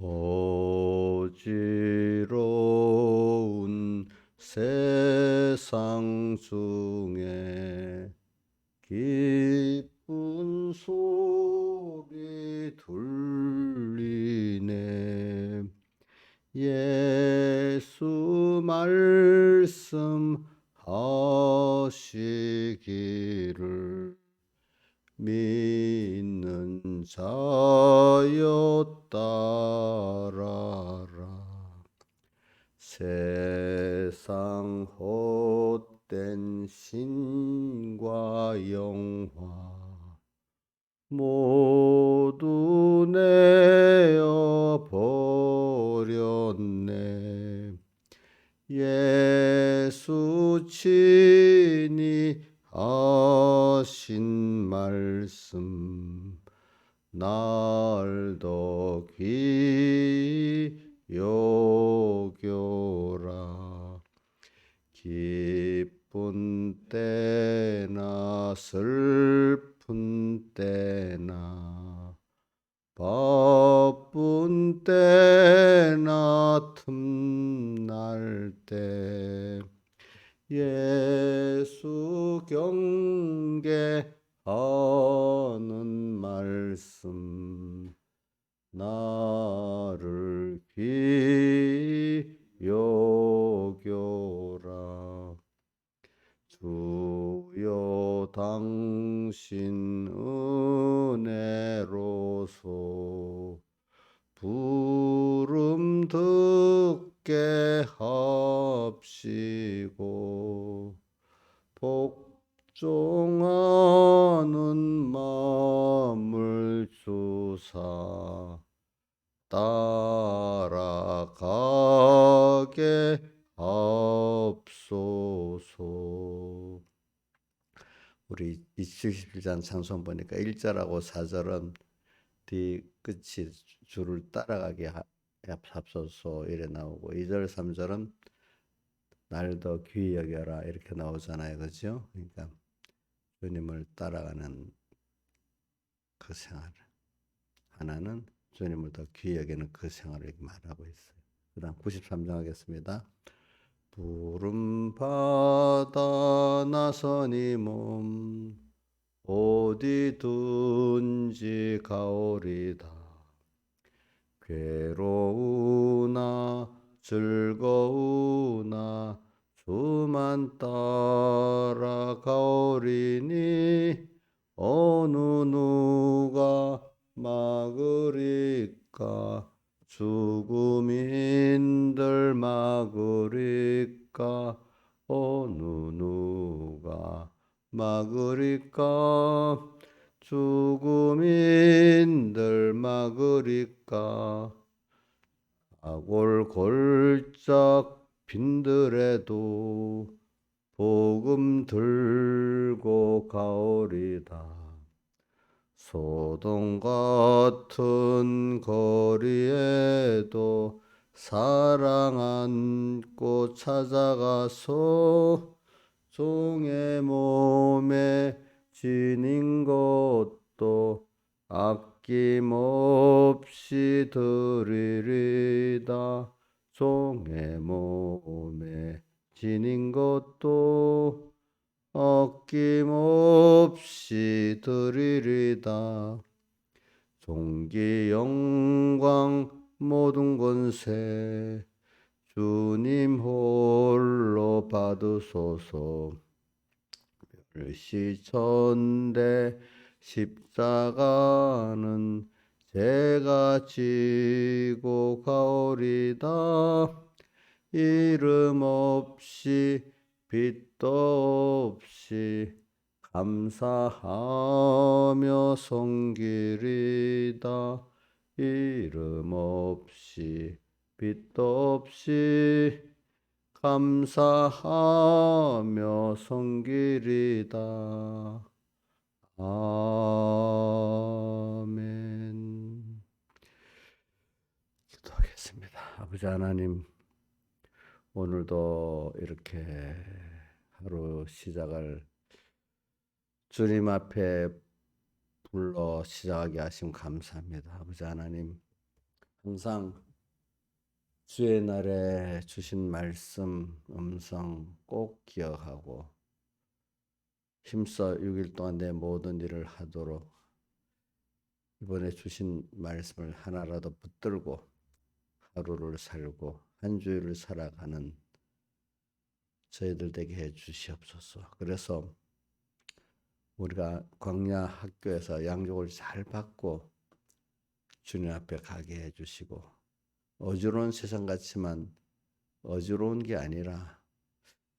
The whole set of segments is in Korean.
어지러운 세상 중에 기쁜 소리 들리네. 예수 말씀하시기를 믿는 자여 따라라. 세상 헛된 신과 영화 모두 내어 버렸네. 예수 친히 하신 말씀 날 더 귀히 여겨라. 기쁜 때나 슬픈 때나 바쁜 때나 틈날 때 예수 경계하는 말씀 나를 귀히 여겨라. 주여 당신 은혜로서 부름 듣게 합시고 복종하는 마음을 주사 따라가게 하옵소서. 우리 27장 찬송 보니까 1절하고 4절은 뒤 끝이 주를 따라가게 합소서 이래 나오고 2절 3절은 날 더 귀히 여겨라 이렇게 나오잖아요. 그죠? 그러니까 주님을 따라가는 그 생활, 하나는 주님을 더 귀히 여기는 그 생활을 이렇게 말하고 있어요. 그 다음 93장 하겠습니다. 부름 받아 나서니 몸 어디든지 가오리다. 괴로우나 즐거우나 주만 따라가오리니 어느 누가 막으리까. 죽음인들 막으리까. 어느 누가 막으리까. 죽음인들 막으리까. 아골 골짝 빈들에도 복음 들고 가오리다. 소돔 같은 거리에도 사랑 안고 찾아가서 종의 몸에 지닌 것도 아낌없이 드리리다. 종의 몸에 지닌 것도 아낌없이 드리리다. 존귀 영광 모든 권세 주님 홀로 받으소서. 멸시천대 십자가는 제가 지고 가오리다. 이름 없이 빛도 없이 감사하며 섬기리다. 이름 없이 빛도 없이 감사하며 섬기리다. 아멘. 기도하겠습니다. 아버지 하나님, 오늘도 이렇게 하루 시작을 주님 앞에 불러 시작하게 하심 감사합니다. 아버지 하나님, 항상 주의 날에 주신 말씀, 음성 꼭 기억하고 힘써 6일 동안 내 모든 일을 하도록 이번에 주신 말씀을 하나라도 붙들고 하루를 살고 한 주일을 살아가는 저희들 되게 해 주시옵소서. 그래서 우리가 광야 학교에서 양육을 잘 받고 주님 앞에 가게 해 주시고 어지러운 세상 같지만 어지러운 게 아니라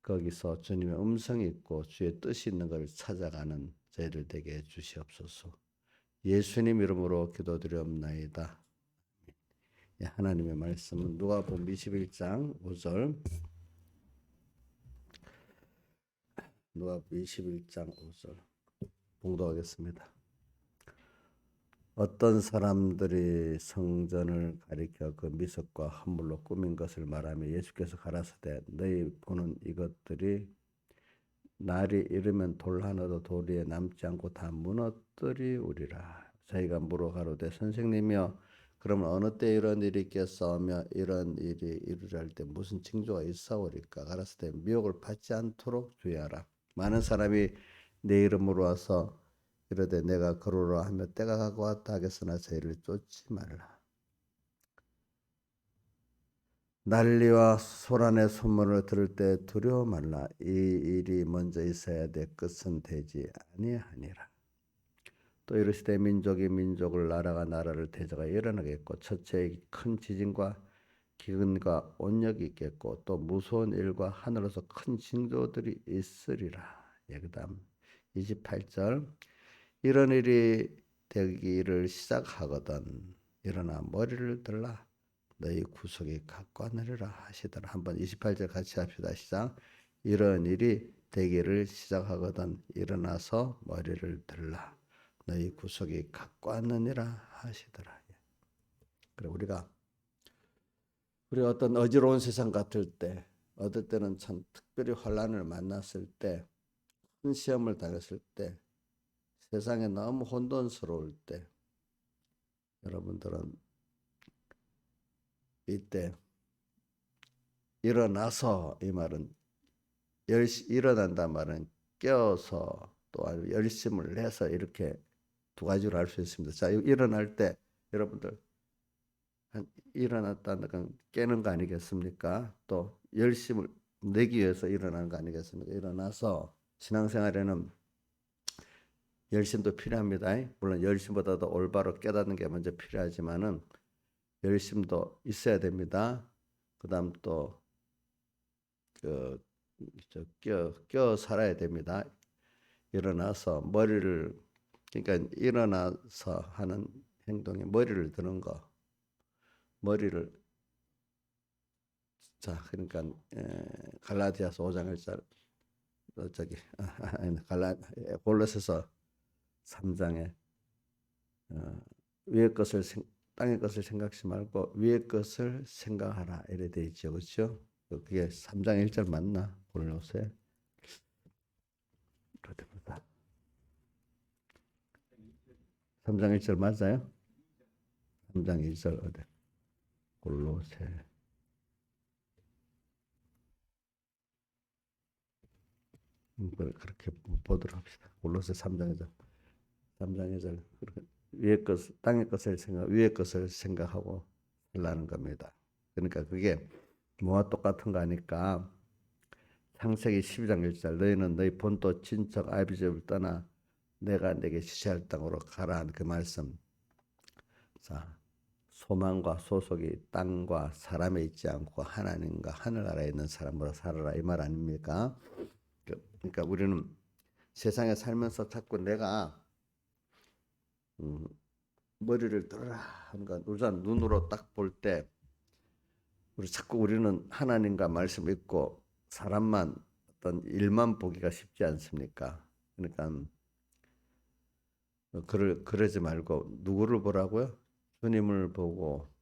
거기서 주님의 음성이 있고 주의 뜻이 있는 걸 찾아가는 저희들 되게 해 주시옵소서. 예수님 이름으로 기도드리옵나이다. 하나님의 말씀은 누가복음 21장 5절. 누가복음 21장 5절 봉독하겠습니다. 어떤 사람들이 성전을 가리켜 그 미석과 헌물로 꾸민 것을 말하며 예수께서 가라사대 너희 보는 이것들이 날이 이르면 돌 하나도 돌 위에 남지 않고 다 무너뜨리우리라. 저희가 물어 가로되 선생님이여 그러면 어느 때 이런 일이 있겠사오며 이런 일이 이루려 할 때 무슨 징조가 있사오리까. 가라사대 미혹을 받지 않도록 주의하라. 많은 사람이 내 이름으로 와서 이르되 내가 그러라 하며 때가 가고 왔다 하겠으나 저희를 쫓지 말라. 난리와 소란의 소문을 들을 때 두려워 말라. 이 일이 먼저 있어야 돼 끝은 되지 아니하니라. 또 이르시되 민족이 민족을 나라가 나라를 대적하여 일어나겠고 첫째 큰 지진과 기근과 온역이 있겠고 또 무서운 일과 하늘에서 큰 징조들이 있으리라. 그다음 28절 이런 일이 되기를 시작하거든 일어나 머리를 들라 너희 구속이 갖고 하느니라 하시더라. 한번 28절 같이 합시다. 시작. 이런 일이 되기를 시작하거든 일어나서 머리를 들라 너희 구속이 갖고 왔느니라 하시더라. 그래 우리가 어떤 어지러운 세상 같을 때 어떨 때는 참 특별히 환난을 만났을 때 큰 시험을 당했을 때 세상에 너무 혼돈스러울 때 여러분들은 이때 일어나서 이 말은 일어난단 말은 깨어서 또 열심을 내서 이렇게 두 가지로 알 수 있습니다. 자, 일어날 때 여러분들 일어났다는 건 깨는 거 아니겠습니까? 또 열심을 내기 위해서 일어나는 거 아니겠습니까? 일어나서 신앙생활에는 열심도 필요합니다. 물론 열심보다도 올바로 깨닫는 게 먼저 필요하지만은 열심도 있어야 됩니다. 그다음 또 껴 살아야 됩니다. 일어나서 머리를 그러니까 일어나서 하는 행동에 머리를 드는 거, 머리를 자 그러니까 갈라디아서 5장 1절 저기 골로새서 3장에 위의 것을 땅의 것을 생각지 말고 위의 것을 생각하라 이래 돼 있죠, 그렇죠? 그게 3장 1절 맞나? 골로새 어디보다 3장 1절 맞아요? 3장 1절 어디? 골로새 그렇게 보도록 합시다. 골로새 3장 1절 3장 1절 위의 것 땅의 것을 생각 위의 것을 생각하고 살라는 겁니다. 그러니까 그게 뭐와 똑같은 거 아니까 창세기 12장 1절 너희는 너희 본토 친척 아비집을 떠나 내가 내게 지시할 땅으로 가라 그 말씀. 자 소망과 소속이 땅과 사람에 있지 않고 하나님과 하늘나라에 있는 사람으로 살아라 이 말 아닙니까? 그러니까 우리는 세상에 살면서 자꾸 내가 머리를 들어라 하는 건 우선 눈으로 딱 볼 때 자꾸 우리는 하나님과 말씀 읽고 사람만 어떤 일만 보기가 쉽지 않습니까? 그러니까 그러지 말고 누구를 보라고요? 주님을 보고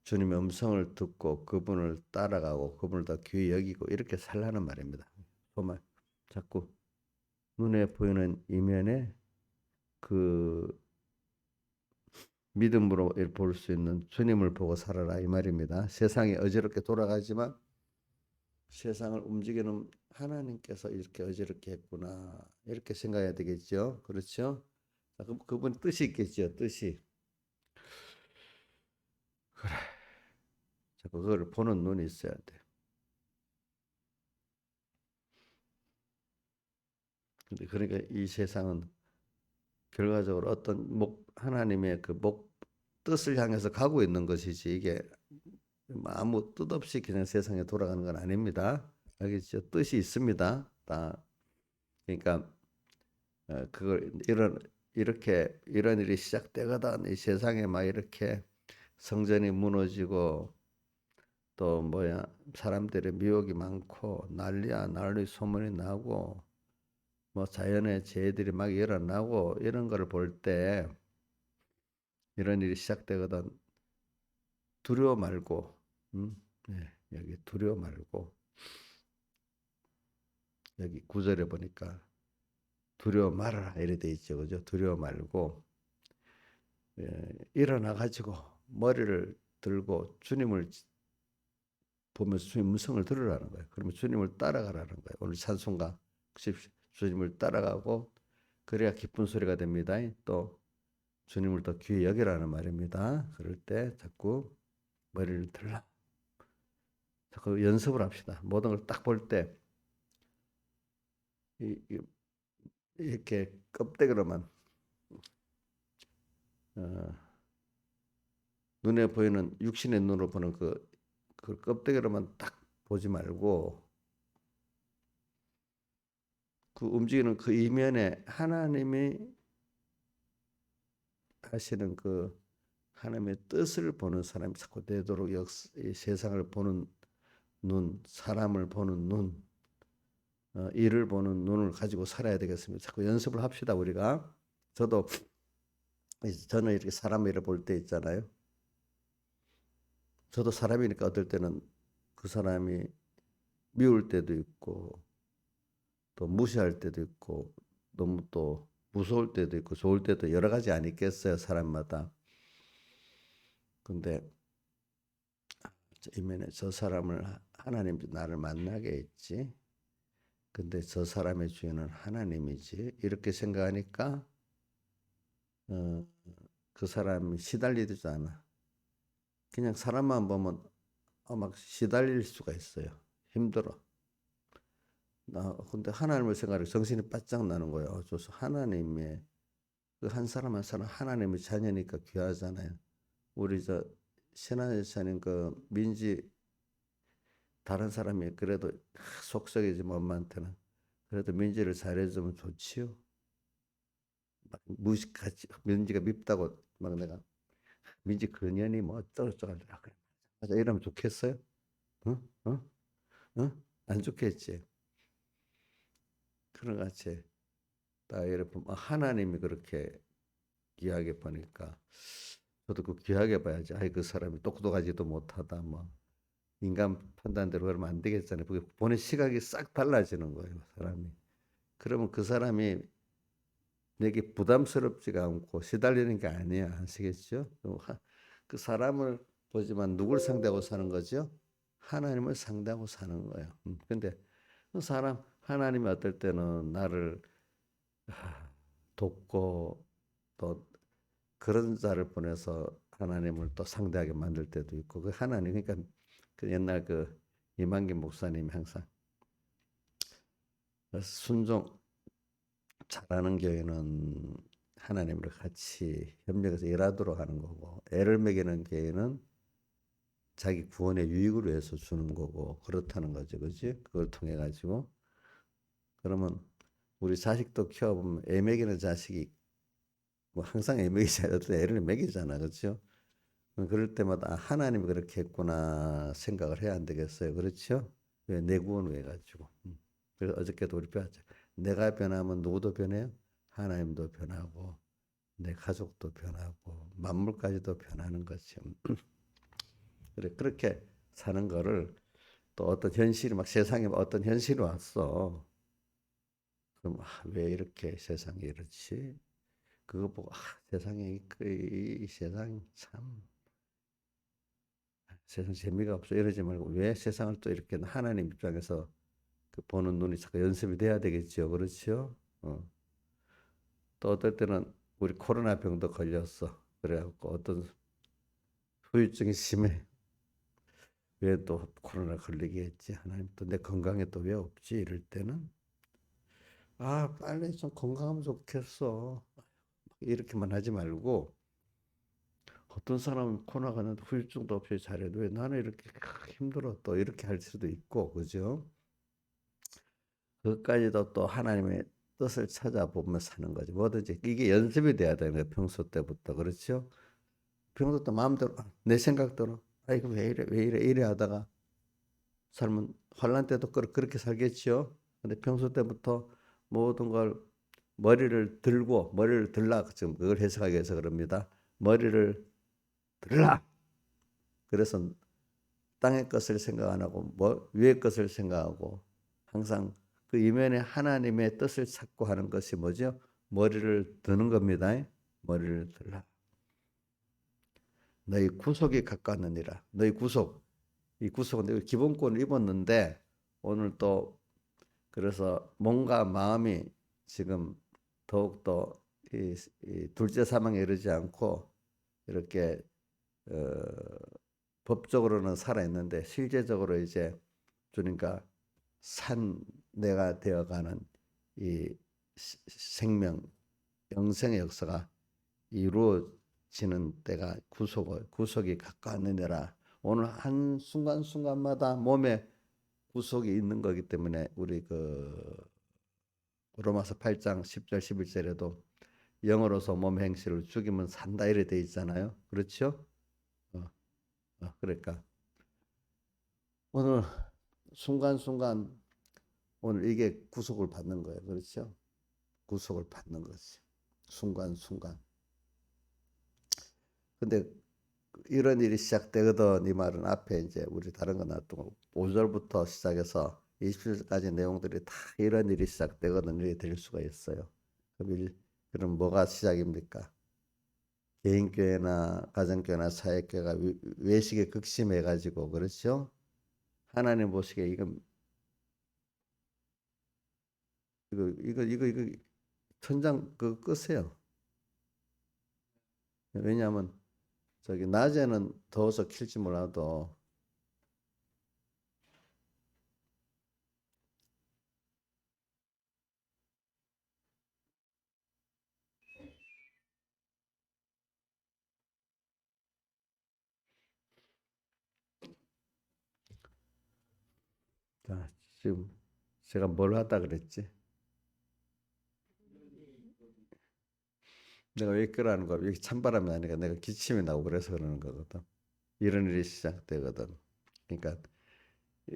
주님의 음성을 듣고 그분을 따라가고 그분을 더 귀히 여기고 이렇게 살라는 말입니다. 정말 자꾸 눈에 보이는 이면에 그 믿음으로 볼 수 있는 주님을 보고 살아라 이 말입니다. 세상이 어지럽게 돌아가지만 세상을 움직이는 하나님께서 이렇게 어지럽게 했구나 이렇게 생각해야 되겠죠. 그렇죠? 그분 뜻이 있겠죠. 뜻이. 그래. 그걸 보는 눈이 있어야 돼. 근데 그러니까 이 세상은 결과적으로 어떤 하나님의 그 뜻을 향해서 가고 있는 것이지 이게 아무 뜻 없이 그냥 세상에 돌아가는 건 아닙니다. 알겠죠? 뜻이 있습니다. 다. 그러니까 그걸 이런 일이 시작되거든 이 세상에 막 이렇게 성전이 무너지고 또 사람들의 미혹이 많고 난리야 난리 소문이 나고 뭐 자연의 재해들이 막 일어나고 이런 거를 볼 때 이런 일이 시작되거든 두려워 말고 네, 여기 두려워 말고 여기 구절에 보니까 두려워 말아라 이래 돼 있죠. 그죠? 두려워 말고 일어나 가지고 머리를 들고 주님을 보면서 주님 음성을 들으라는 거예요. 그러면 주님을 따라가라는 거예요. 오늘 찬송가 주님을 따라가고 그래야 기쁜 소리가 됩니다. 또 주님을 더 귀히 여기라는 말입니다. 그럴 때 자꾸 머리를 들라. 자꾸 연습을 합시다. 모든 걸 딱 볼 때 이렇게 껍데기로만 어, 눈에 보이는 육신의 눈으로 보는 그 껍데기로만 딱 보지 말고 그 움직이는 그 이면에 하나님이 하시는 그 하나님의 뜻을 보는 사람이 자꾸 되도록 이 세상을 보는 눈, 사람을 보는 눈, 일을 보는 눈을 가지고 살아야 되겠습니다. 자꾸 연습을 합시다 우리가. 저는 이렇게 사람 일을 볼 때 있잖아요. 저도 사람이니까 어떨 때는 그 사람이 미울 때도 있고 또 무시할 때도 있고 너무 또 무서울 때도 있고 좋을 때도 여러 가지 아니겠어요 사람마다. 근데 이면에 저 사람을 하나님 나를 만나게 했지. 근데 저 사람의 주인은 하나님이지. 이렇게 생각하니까 그 사람이 시달리지 않아. 그냥 사람만 보면 막 시달릴 수가 있어요. 힘들어. 근데 하나님을 생각하면 정신이 바짝 나는 거예요. 하나님의 그 한 사람 한 사람 하나님의 자녀니까 귀하잖아요. 우리 신한에 사는 그 민지 다른 사람이 그래도 속썩이지 엄마한테는 그래도 민지를 잘해주면 좋지요. 막 무식하지 민지가 밉다고 막 내가 민지 그년이 뭐 어쩌고저쩌고 그래 맞아 이러면 좋겠어요? 응? 응? 응? 안 좋겠지. 그런 같이 딱 이렇게 보면 하나님이 그렇게 귀하게 보니까 저도 그 귀하게 봐야지. 아이 그 사람이 똑똑하지도 못하다 뭐 인간 판단대로 그러면 안 되겠잖아요. 그게 보는 시각이 싹 달라지는 거예요, 사람이. 그러면 그 사람이 내게 부담스럽지가 않고 시달리는 게 아니야. 아시겠죠? 그 사람을 보지만 누굴 상대하고 사는 거죠? 하나님을 상대하고 사는 거예요. 근데 그 하나님이 어떨 때는 나를 돕고 또 그런 자를 보내서 하나님을 또 상대하게 만들 때도 있고 그 하나님 그러니까 그 옛날 그 이만기 목사님이 항상 순종 잘하는 교회는 하나님을 같이 협력해서 일하도록 하는 거고 애를 먹이는 교회는 자기 구원의 유익을 위해서 주는 거고 그렇다는 거죠, 그렇지? 그걸 통해 가지고 그러면 우리 자식도 키워보면 애 먹이는 자식이 뭐 항상 애 먹이지 않아도 애를 먹이잖아, 그렇죠? 그럴 때마다 하나님이 그렇게 했구나 생각을 해야 안 되겠어요, 그렇죠? 왜 내 구원을 위해 가지고. 그래서 어저께도 우리 배웠죠. 내가 변하면 누구도 변해요? 하나님도 변하고 내 가족도 변하고 만물까지도 변하는 거죠. 그래 그렇게 사는 거를 또 어떤 현실이 막 세상에 어떤 현실이 왔어. 그럼 왜 이렇게 세상이 이렇지? 그거 보고 세상에 이 세상 참 세상 재미가 없어 이러지 말고 왜 세상을 또 이렇게 하나님 입장에서 그 보는 눈이 자꾸 연습이 돼야 되겠죠. 그렇죠? 또 어떨 때는 우리 코로나 병도 걸렸어. 그래갖고 어떤 후유증이 심해. 왜 또 코로나 걸리게 했지? 하나님 또 내 건강에 또 왜 없지? 이럴 때는 빨리 좀 건강하면 좋겠어. 이렇게만 하지 말고 어떤 사람은 코로나 가는데 후유증도 없이 잘해도 왜 나는 이렇게 힘들어 또 이렇게 할 수도 있고 그죠? 그것까지도 또 하나님의 뜻을 찾아보며 사는 거지. 뭐든지 이게 연습이 돼야 되는 거예요. 평소 때부터 그렇죠? 평소 때 마음대로 내 생각대로 이거 왜 이래 하다가 삶은 환란 때도 그렇게 살겠죠. 근데 평소 때부터 모든 걸 머리를 들라 지금 그걸 해석하기 위해서 그럽니다. 머리를 들라. 그래서 땅의 것을 생각 안 하고 위의 것을 생각하고 항상 그 이면에 하나님의 뜻을 찾고 하는 것이 뭐죠? 머리를 드는 겁니다. 머리를 들라. 너희 구속이 가까웠느니라. 너희 구속. 이 구속은 기본권을 입었는데 오늘 또 그래서 몸과 마음이 지금 더욱더 이 둘째 사망에 이르지 않고 이렇게 법적으로는 살아 있는데 실제적으로 이제 주님과 내가 되어가는 이 생명 영생의 역사가 이루어지는 때가 구속이 가까웠느니라. 오늘 한 순간순간마다 몸에 구속이 있는 거기 때문에 우리 로마서 8장 10절 11절에도 영으로서 몸 행실을 죽이면 산다 이래 돼 있잖아요. 그렇죠? 그러니까 오늘 순간순간 오늘 이게 구속을 받는 거예요. 그렇죠? 구속을 받는 거지. 순간순간. 근데 이런 일이 시작되거든 이 말은 앞에 이제 우리 다른 거 놔두고 5절부터 시작해서 27절까지 내용들이 다 이런 일이 시작되거든 이렇게 될 수가 있어요. 그럼 뭐가 시작입니까? 개인교회나 가정교회나 사회교회가 외식에 극심해가지고 그렇죠? 하나님 보시기에 이거 천장 끄세요. 왜냐하면 저기 낮에는 더워서 킬지 몰라도 자 지금 제가 뭘 하다 그랬지? 내가 왜 그러는 거야? 여기 찬바람이 나니까 내가 기침이 나고 그래서 그러는 거거든. 이런 일이 시작되거든. 그러니까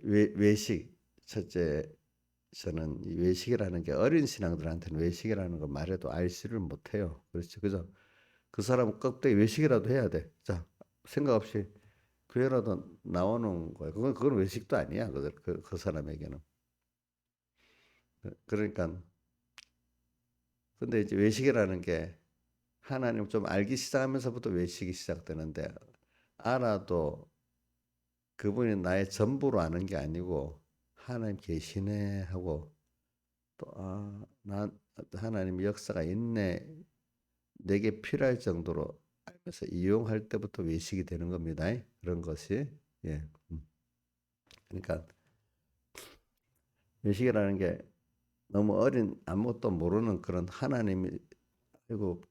외식 첫째 저는 이 외식이라는 게 어린 신앙들한테는 외식이라는 거 말해도 알지를 못해요. 그렇죠. 그죠? 그 사람은 껍데기 외식이라도 해야 돼. 자, 생각 없이 교회라도 나오는 거야. 그건 외식도 아니야. 그 사람에게는. 그러니까 근데 이제 외식이라는 게 하나님 좀 알기 시작하면서부터 외식이 시작되는데 알아도 그분이 나의 전부로 아는 게 아니고 하나님 계시네 하고 또 난 하나님 역사가 있네 내게 필요할 정도로 알면서 이용할 때부터 외식이 되는 겁니다. 그런 것이 예. 그러니까 외식이라는 게 너무 어린 아무것도 모르는 그런 하나님이 그리고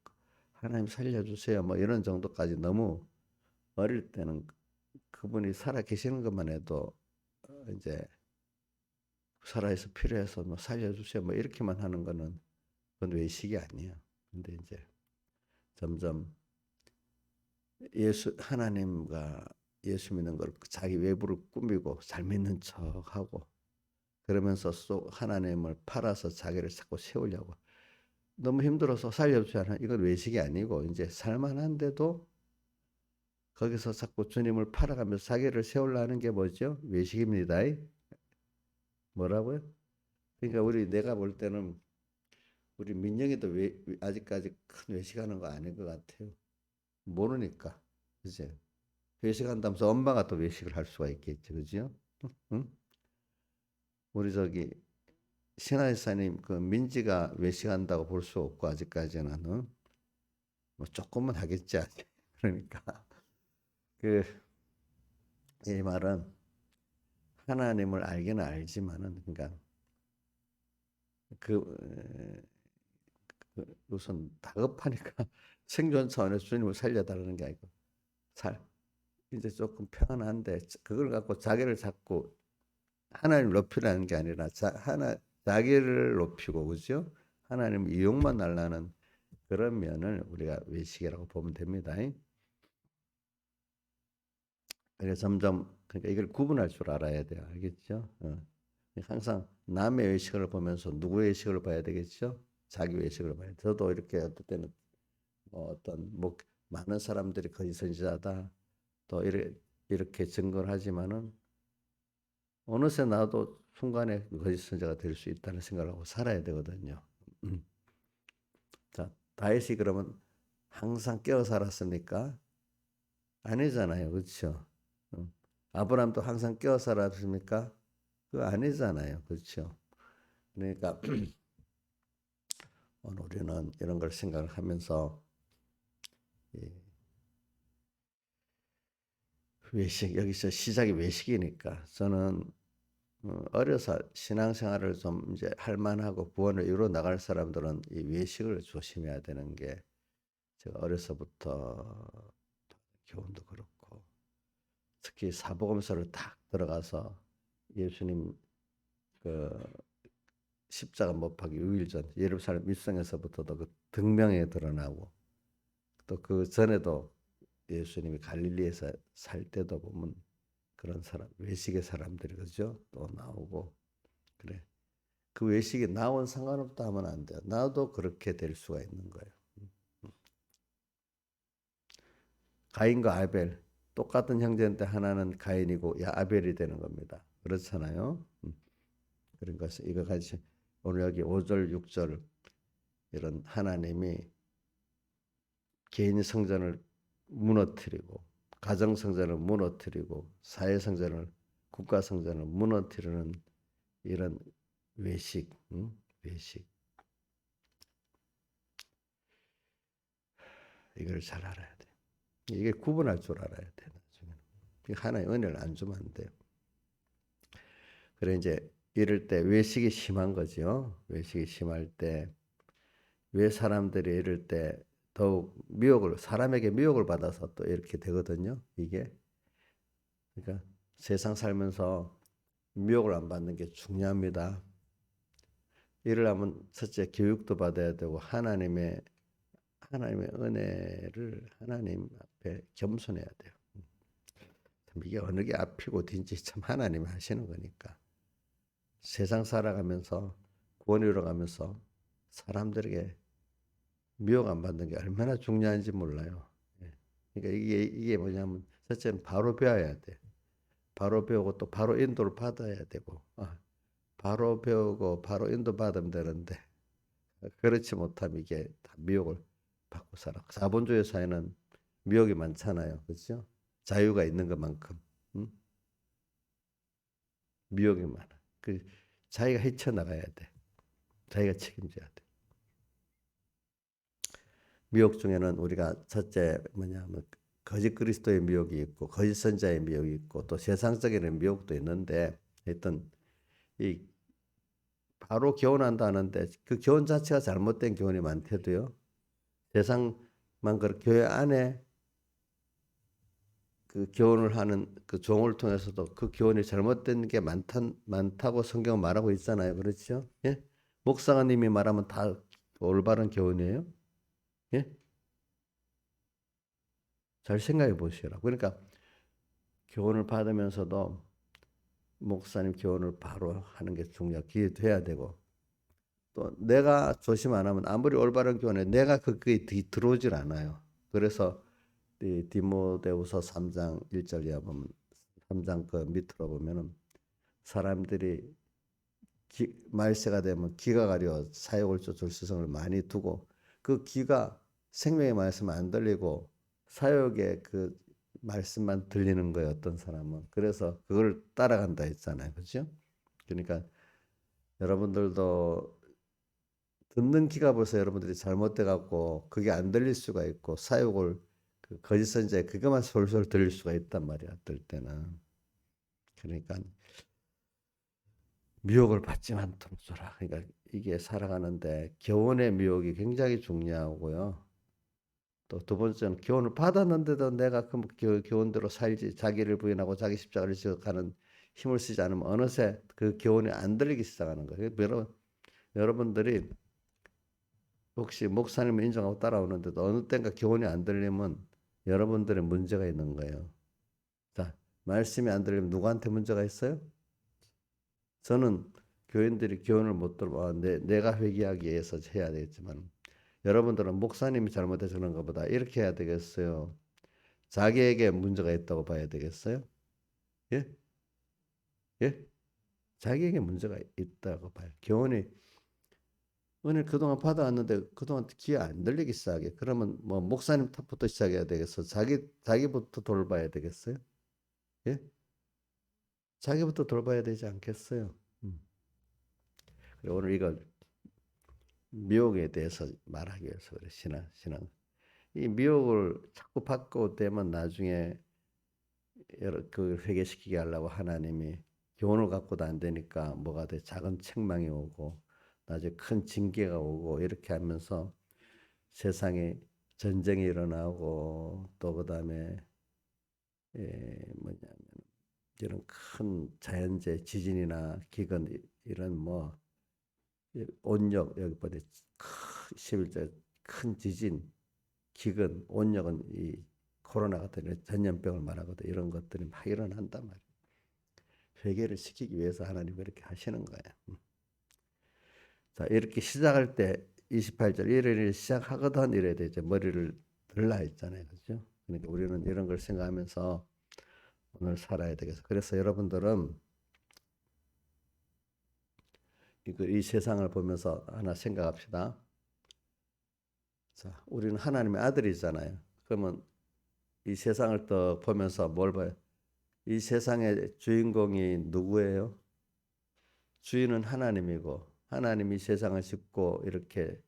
하나님 살려주세요 뭐 이런 정도까지 너무 어릴 때는 그분이 살아 계시는 것만 해도 이제 살아서 필요해서 뭐 살려주세요 뭐 이렇게만 하는 거는 그건 외식이 아니야. 근데 이제 점점 하나님과 예수 믿는 걸 자기 외부를 꾸미고 잘 믿는 척하고 그러면서 또 하나님을 팔아서 자기를 자꾸 세우려고 너무 힘들어서 살려주잖아. 이건 외식이 아니고 이제 살만한데도 거기서 자꾸 주님을 팔아가면서 자기를 세우려는 게 뭐죠? 외식입니다. 뭐라고요? 그러니까 내가 볼 때는 우리 민영이도 아직까지 큰 외식하는 거 아닌 것 같아요. 모르니까. 그죠? 외식한다면서 엄마가 또 외식을 할 수가 있겠죠. 그죠? 응? 우리 저기 신하이사님 그 민지가 외식한다고 볼 수 없고 아직까지는 뭐 조금은 하겠지 아직. 그러니까 그 이 말은 하나님을 알기는 알지만은 그러니까 그, 우선 다급하니까 생존 차원에서 주님을 살려달라는 게 아니고 살 이제 조금 평안한데 그걸 갖고 자기를 잡고 하나님 높이라는 게 아니라 자기를 높이고 그죠? 하나님 이용만 달라는 그런 면을 우리가 외식이라고 보면 됩니다. 그래서 점점 그러니까 이걸 구분할 줄 알아야 돼요. 알겠죠? 항상 남의 외식을 보면서 누구의 외식을 봐야 되겠죠? 자기 외식을 봐야 돼. 저도 이렇게 어떨 때는 어떤 뭐 많은 사람들이 거짓 선지자다 또 이렇게 증거를 하지만은 어느새 나도 순간에 거짓 선지자가 될 수 있다는 생각을 하고 살아야 되거든요. 자, 다윗이 그러면 항상 깨어 살았습니까? 아니잖아요. 그렇죠? 아브라함도 항상 깨어 살았습니까? 그거 아니잖아요. 그렇죠? 그러니까 오늘 우리는 이런 걸 생각을 하면서 외식 여기서 시작이 외식이니까 저는 어려서 신앙생활을 좀 이제 할 만하고 구원을 이루어 나갈 사람들은 이 외식을 조심해야 되는 게 제가 어려서부터 교훈도 그렇고 특히 사복음서를 딱 들어가서 예수님 그 십자가 못 박기 6일 전 예루살렘 입성에서부터도 그 등명에 드러나고 또 그 전에도 예수님이 갈릴리에서 살 때도 보면 그런 사람 외식의 사람들이 그죠 또 나오고 그래 그 외식이 나온 상관없다 하면 안 돼요. 나도 그렇게 될 수가 있는 거예요. 가인과 아벨 똑같은 형제인데 하나는 가인이고 아벨이 되는 겁니다. 그렇잖아요. 그런 것을 이거 같이 오늘 여기 5절 6절 이런 하나님이 개인 성전을 무너뜨리고 가정 성전을 무너뜨리고 사회 성전을 국가 성전을 무너뜨리는 이런 외식, 외식 이걸 잘 알아야 돼. 이게 구분할 줄 알아야 돼. 나중에는 하나의 은혜를 안 주면 안 돼요. 그래 이제 이럴 때 외식이 심한 거죠. 외식이 심할 때 왜 사람들이 이럴 때 더욱 사람에게 미혹을 받아서 또 이렇게 되거든요. 이게 그러니까 세상 살면서 미혹을 안 받는 게 중요합니다. 이러려면 첫째 교육도 받아야 되고 하나님의 은혜를 하나님 앞에 겸손해야 돼요. 이게 어느 게 앞이고 뒤인지 참 하나님이 하시는 거니까. 세상 살아가면서 구원 이루어가면서 사람들에게 미혹 안 받는 게 얼마나 중요한지 몰라요. 예. 그러니까 이게 뭐냐면 첫째는 바로 배워야 돼. 바로 배우고 또 바로 인도를 받아야 되고 바로 배우고 바로 인도 받으면 되는데 그렇지 못하면 이게 다 미혹을 받고 살아. 자본주의 사회는 미혹이 많잖아요. 그렇죠? 자유가 있는 것만큼 미혹이 많아. 그 자기가 헤쳐나가야 돼. 자기가 책임져야 돼. 미혹 중에는 우리가 첫째 뭐냐면 거짓 그리스도의 미혹이 있고 거짓 선자의 미혹이 있고 또 세상적인 미혹도 있는데 하여튼 이 바로 교훈한다는데 그 교훈 자체가 잘못된 교훈이 많대도요. 세상만 교회 안에 그 교훈을 하는 그 종을 통해서도 그 교훈이 잘못된 게 많다고 성경은 말하고 있잖아요. 그렇죠? 예? 목사님이 말하면 다 올바른 교훈이에요. 예? 잘 생각해 보시라고. 그러니까 교훈을 받으면서도 목사님 교훈을 바로 하는 게 중요해. 돼야 되고 또 내가 조심 안 하면 아무리 올바른 교훈에 내가 그게 들어오질 않아요. 그래서 이 디모데후서 3장 1절 이하 보면 3장 그 밑으로 보면은 사람들이 말세가 되면 기가 가려 사욕을 쫓을 스승을 많이 두고 그 귀가 생명의 말씀 안 들리고 사욕의 그 말씀만 들리는 거예요. 어떤 사람은. 그래서 그걸 따라간다 했잖아요. 그렇죠? 그러니까 여러분들도 듣는 귀가 벌써 여러분들이 잘못돼 갖고 그게 안 들릴 수가 있고 사욕을 그 거짓 선지자 그것만 솔솔 들릴 수가 있단 말이야. 어떨 때는. 그러니까 미혹을 받지 않도록 라 그러니까 이게 살아가는데 교훈의 미혹이 굉장히 중요하고요. 또 두 번째는 교훈을 받았는데도 내가 그 교훈대로 살지 자기를 부인하고 자기 십자가를 지고 가는 힘을 쓰지 않으면 어느새 그 교훈이 안 들리기 시작하는 거예요. 여러분들이 혹시 목사님을 인정하고 따라오는데도 어느 때인가 교훈이 안 들리면 여러분들의 문제가 있는 거예요. 자, 말씀이 안 들리면 누구한테 문제가 있어요? 저는 교인들이 교훈을 못 들어 내가 회개하기 위해서 해야 되겠지만 여러분들은 목사님이 잘못해서 그런 것보다 이렇게 해야 되겠어요. 자기에게 문제가 있다고 봐야 되겠어요? 예? 예? 자기에게 문제가 있다고 봐요. 교훈이 은혜를 그동안 받아왔는데 그동안 귀에 안 들리기 시작해. 그러면 뭐 목사님 탓부터 시작해야 되겠어. 자기부터 돌봐야 되겠어요? 예? 자기부터 돌봐야 되지 않겠어요? 오늘 이거 미혹에 대해서 말하기 위해서 그래. 신앙. 이 미혹을 자꾸 받고 되면 나중에 그 회개시키게 하려고 하나님이 교훈을 갖고도 안 되니까 뭐가 돼? 작은 책망이 오고 나중에 큰 징계가 오고 이렇게 하면서 세상에 전쟁이 일어나고 또 그다음에 뭐냐면 이런 큰 자연재 지진이나 기근 이런 뭐 온역 여기 보내 11조 큰 지진 기근 온역은 이 코로나 같은 전염병을 말하거든. 이런 것들이 막 일어난단 말이야. 회개를 시키기 위해서 하나님 그렇게 하시는 거야. 자, 이렇게 시작할 때 28절 이래 시작하거든 이래야 돼. 이제 머리를 들라 했잖아요. 그죠? 그러니까 우리는 이런 걸 생각하면서 오늘 살아야 되겠어. 그래서 여러분들은 이 세상을 보면서 하나 생각합시다. 자, 우리는 하나님의 아들이잖아요. 그러면 이 세상을 또 보면서 뭘 봐요? 이 세상의 주인공이 누구예요? 주인은 하나님이고 하나님이 세상을 짓고 이렇게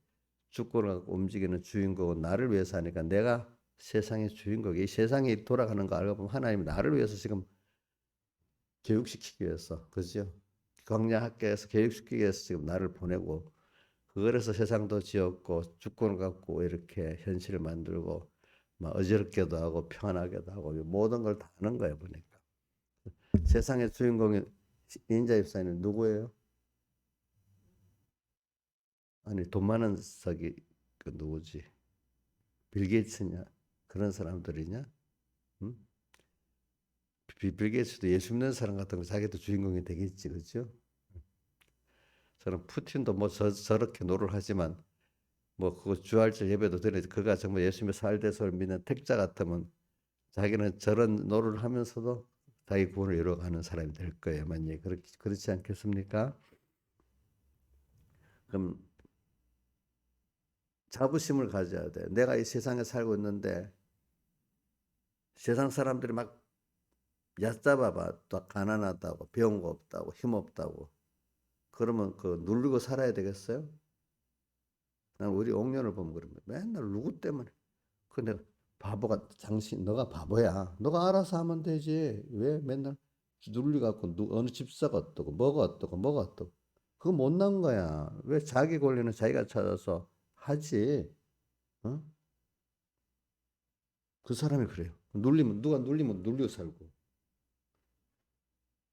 주권을 움직이는 주인공은 나를 위해서 하니까 내가 세상의 주인공이 이 세상이 돌아가는 거 알고 보면 하나님이 나를 위해서 지금 교육시키기 위해서 그죠? 광야 학교에서 교육시키기 위해서 지금 나를 보내고 그래서 세상도 지었고 주권을 갖고 이렇게 현실을 만들고 막 어지럽게도 하고 평안하게도 하고 모든 걸 다 하는 거예요 보니까. 세상의 주인공이 인자 입사는 누구예요? 아니 돈 많은 석이 그 누구지? 빌 게이츠냐? 그런 사람들이냐? 응? 빌 게이츠도 예수 믿는 사람 같은 거 자기도 주인공이 되겠지, 그렇죠? 저는 푸틴도 뭐 저렇게 노를 하지만 뭐 그거 주할절 예배도 드려야지. 그가 정말 예수님의 살대서를 믿는 택자 같으면 자기는 저런 노를 하면서도 자기 구원을 이루어가는 사람이 될 거예요. 만약에 그렇지 않겠습니까? 그럼 자부심을 가져야 돼. 내가 이 세상에 살고 있는데 세상 사람들이 막 얕잡아봐. 또 가난하다고, 배운 거 없다고, 힘 없다고. 그러면 그 누르고 살아야 되겠어요? 난 우리 옥년을 보면 그러면 맨날 누구 때문에 그 내가 바보가 당신 너가 바보야. 너가 알아서 하면 되지. 왜 맨날 눌리 갖고 어느 집사가 어떠고 뭐가 어떠고 뭐가 어떠고 그거 못난 거야. 왜 자기 권리는 자기가 찾아서 하지? 어? 그 사람이 그래요. 눌리면 누가 눌리면 눌리고 살고.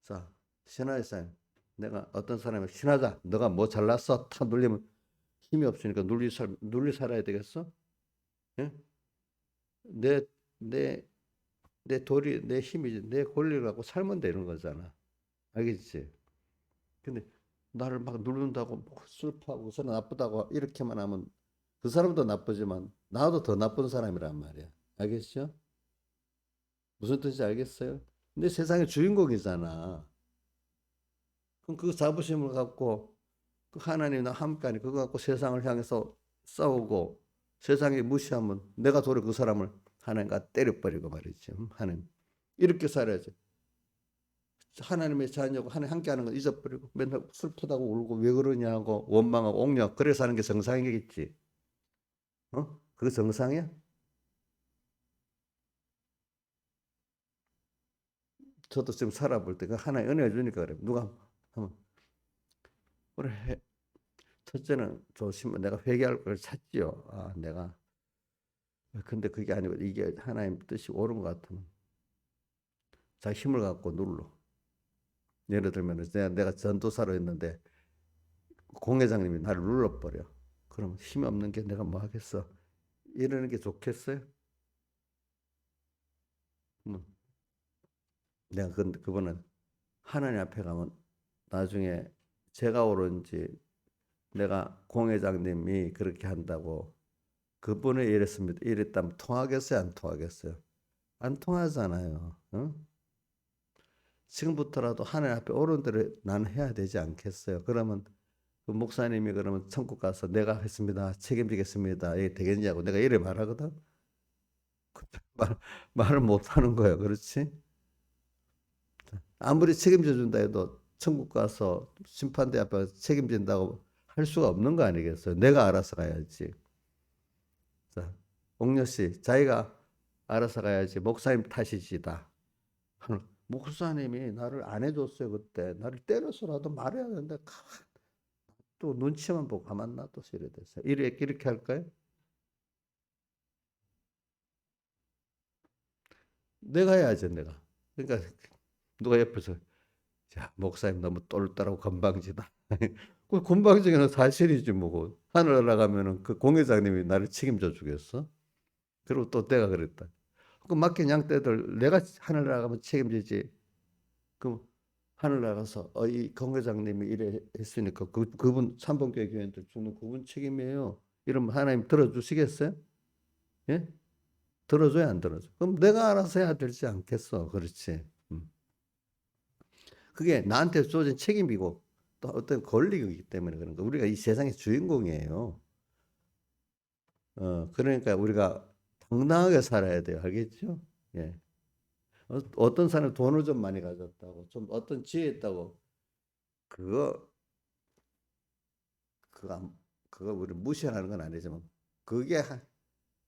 자, 신하의상 내가 어떤 사람이 신하자 너가 뭐 잘났어? 탁 눌리면 힘이 없으니까 눌리 살아야 되겠어? 예? 내, 내, 내 힘이지. 내 권리를 갖고 살면 되는 거잖아. 알겠지? 근데 나를 막 누른다고 뭐 슬퍼하고 그 사람 나쁘다고 이렇게만 하면 그 사람도 나쁘지만 나도 더 나쁜 사람이란 말이야. 알겠죠? 무슨 뜻인지 알겠어요? 근데 세상의 주인공이잖아. 그럼 그 자부심을 갖고 그 하나님이나 함께하니 그거 갖고 세상을 향해서 싸우고 세상이 무시하면 내가 도리어 그 사람을 하나님과 때려버리고 말이지. 하나님 이렇게 살아야지. 하나님의 자녀고 하나님 함께하는 걸 잊어버리고 맨날 슬프다고 울고 왜 그러냐고 원망하고 옥력 그래서 하는 게 정상이겠지. 그게 정상이야? 저도 지금 살아볼 때 그 하나의 은혜를 주니까 그래. 누가 하면 그래. 첫째는 조심 내가 회개할 걸 찾지요. 아 내가 근데 그게 아니고 이게 하나님 뜻이 옳은 것 같으면 자기 힘을 갖고 눌러. 예를 들면 내가 전도사로 했는데 공회장님이 나를 눌러버려. 그럼 힘이 없는 게 내가 뭐 하겠어? 이러는 게 좋겠어요? 내가 그분은 하나님 앞에 가면 나중에 제가 옳은지 내가 공회장님이 그렇게 한다고 그분이 이랬습니다. 이랬다면 통하겠어요? 안 통하겠어요? 안 통하잖아요. 지금부터라도 하나님 앞에 옳은 대로 나는 해야 되지 않겠어요? 그러면 그 목사님이 그러면 천국 가서 내가 했습니다. 책임지겠습니다. 이게 되겠냐고 내가 이래 말하거든. 말을 못 하는 거예요. 그렇지? 아무리 책임져 준다 해도 천국 가서 심판대 앞에 책임진다고 할 수가 없는 거 아니겠어요? 내가 알아서 가야지. 자, 옥녀 씨, 자기가 알아서 가야지. 목사님 탓이지다. 목사님이 나를 안 해줬어요. 그때 나를 때려서라도 말해야 되는데 또 눈치만 보고 가만 놔둬서 이래 됐어요. 이렇게 할까요? 내가 해야죠, 내가. 그러니까 누가 옆에서 자, 목사님 너무 똘똘하고 건방지다. 그 건방지기는 사실이지 뭐고. 하늘 날아가면은 그 공회장님이 나를 책임져 주겠어? 그리고 또 내가 그랬다. 그 맡긴 양떼들 내가 하늘 날아가면 책임지지. 그 하늘 나가서 이 공회장님이 이래 했으니까 그분 삼봉교회 교인들 죽는 그분 책임이에요. 이러면 하나님 들어주시겠어요? 예? 들어줘야 안 들어줘. 그럼 내가 알아서 해야 되지 않겠어? 그렇지. 그게 나한테 주어진 책임이고 또 어떤 권리이기 때문에 그런 거. 우리가 이 세상의 주인공이에요. 그러니까 우리가 당당하게 살아야 돼요. 알겠죠? 예. 어떤 사람이 돈을 좀 많이 가졌다고, 좀 어떤 지혜 있다고, 그거, 그거, 그거 우리 무시하는 건 아니지만, 그게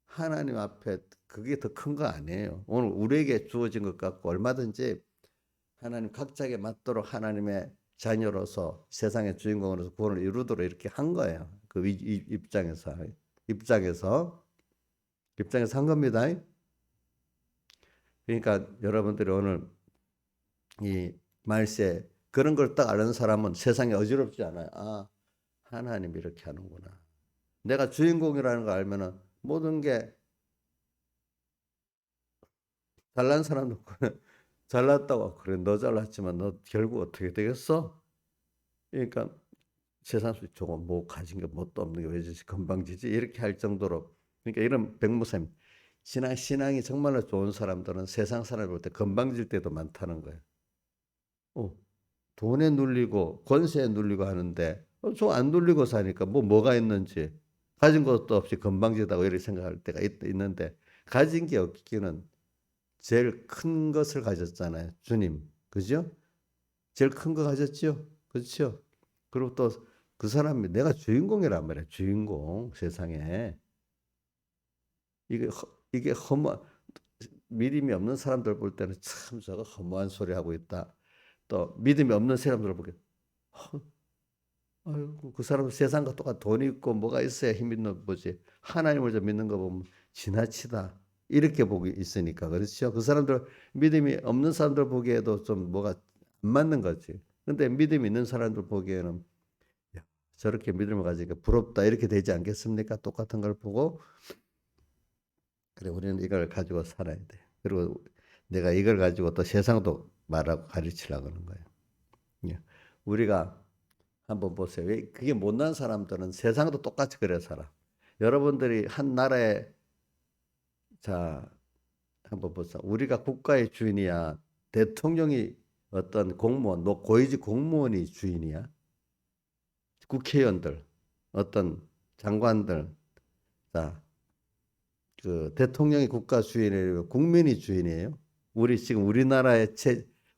하나님 앞에 그게 더 큰 거 아니에요. 오늘 우리에게 주어진 것 같고 얼마든지 하나님 각자에게 맞도록 하나님의 자녀로서 세상의 주인공으로서 구원을 이루도록 이렇게 한 거예요. 그 입장에서 한 겁니다. 그러니까 여러분들이 오늘 이 말세 그런 걸 딱 아는 사람은 세상에 어지럽지 않아요. 아, 하나님 이렇게 하는구나. 내가 주인공이라는 걸 알면은 모든 게 잘난 사람도 잘났다고 그래 너 잘났지만 너 결국 어떻게 되겠어? 그러니까 세상 속에 저거 뭐 가진 게 뭣도 없는 게 왜 저지 건방지지 이렇게 할 정도로 그러니까 이런 백무사님 신앙이 정말로 좋은 사람들은 세상 사람을 볼 때 건방질 때도 많다는 거예요. 돈에 눌리고 권세에 눌리고 하는데 저 안 눌리고 사니까 뭐가 있는지 가진 것도 없이 건방지다고 이렇게 생각할 때가 있는데 가진 게 없기는 제일 큰 것을 가졌잖아요. 주님. 그죠? 제일 큰 거 가졌죠? 그렇죠? 그리고 또 그 사람이 내가 주인공이란 말이야. 주인공 세상에. 이게 믿음이 없는 사람들 볼 때는 참 저거 허무한 소리 하고 있다. 또 믿음이 없는 사람들 보게 아이고 그 사람은 세상과 똑같아 돈이 있고 뭐가 있어야 힘 있는 거지. 하나님을 좀 믿는 거 보면 지나치다. 이렇게 보기 있으니까 그렇죠. 그 사람들 믿음이 없는 사람들 보기에도 좀 뭐가 안 맞는 거지. 근데 믿음 있는 사람들 보기에는 야, 저렇게 믿음을 가지니까 부럽다 이렇게 되지 않겠습니까? 똑같은 걸 보고 그래 우리는 이걸 가지고 살아야 돼. 그리고 내가 이걸 가지고 또 세상도 말하고 가르치려고 하는 거예요. 예. 우리가 한번 보세요. 왜 그게 못난 사람들은 세상도 똑같이 그래 살아. 여러분들이 한 나라에 자 한번 보세요. 우리가 국가의 주인이야. 대통령이 어떤 공무원, 고위직 공무원이 주인이야. 국회의원들, 어떤 장관들, 자, 그 대통령이 국가 주인이에요, 국민이 주인이에요. 우리 지금 우리나라의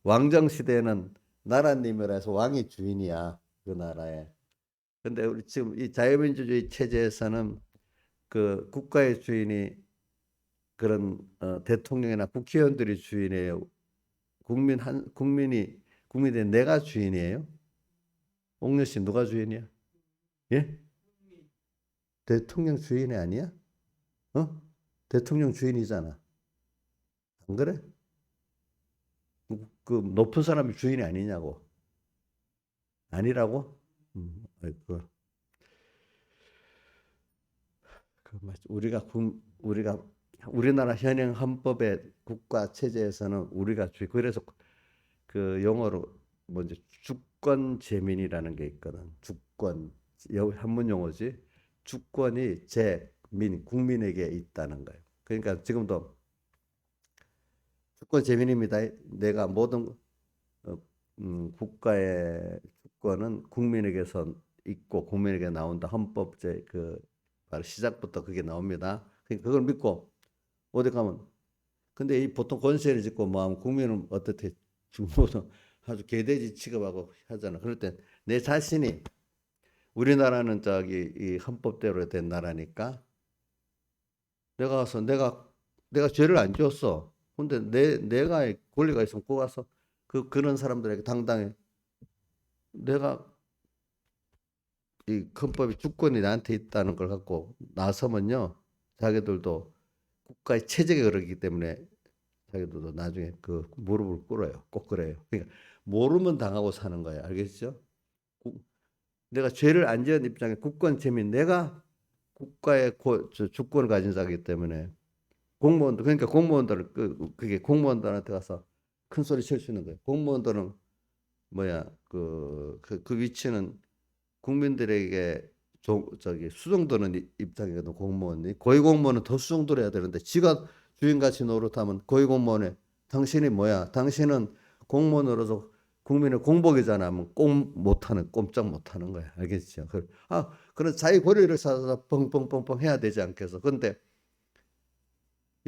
왕정 시대에는 나라님이라 해서 왕이 주인이야, 그 나라에. 근데 우리 지금 이 자유민주주의 체제에서는 그 국가의 주인이 그런 대통령이나 국회의원들이 주인이에요. 국민이 내가 주인이에요. 옥녀 씨 누가 주인이야? 예? 대통령 주인이 아니야? 어? 대통령 주인이잖아. 안 그래? 그 높은 사람이 주인이 아니냐고. 아니라고? 그, 우리가 우리나라 현행 헌법의 국가 체제에서는 우리가 그래서 그 영어로 먼저 주권 재민이라는 게 있거든. 주권 한문 용어지. 주권이 국민에게 있다는 거예요. 그러니까 지금도 주권 재민입니다. 내가 모든 국가의 주권은 국민에게서 있고 국민에게 나온다. 헌법제 바로 시작부터 그게 나옵니다. 그걸 믿고 어디 가면 근데 이 보통 권세를 짓고 뭐 하면 국민은 어떻게 중보도 아주 개돼지 취급하고 하잖아. 그럴 때 내 자신이 우리나라는 이 헌법대로 된 나라니까 내가 가서 내가 죄를 안 지었어. 근데 내가 권리가 있으면 꼭 가서 그런 사람들에게 당당해. 내가 이 헌법의 주권이 나한테 있다는 걸 갖고 나서면요. 자기들도 국가의 체제가 그러기 때문에 자기들도 나중에 그 무릎을 꿇어요. 꼭 그래요. 그러니까 모르면 당하고 사는 거예요. 알겠죠? 내가 죄를 안 지은 입장에 국권 재민 내가 국가의 주권을 가진 자이기 때문에 공무원들 그러니까 공무원들은 그게 공무원들한테 가서 큰 소리 칠 수 있는 거예요. 공무원들은 뭐야 그 위치는 국민들에게 수종드는 입장이거든. 공무원이 고위공무원은 더 수종들어야 되는데 지가 주인같이 노릇하면 고위공무원에 당신이 뭐야? 당신은 공무원으로서 국민의 공복이잖아. 하면 꼼짝 못하는 거야. 알겠죠? 그런 자기 권리를 찾아서 뻥뻥뻥뻥 해야 되지 않겠어? 근데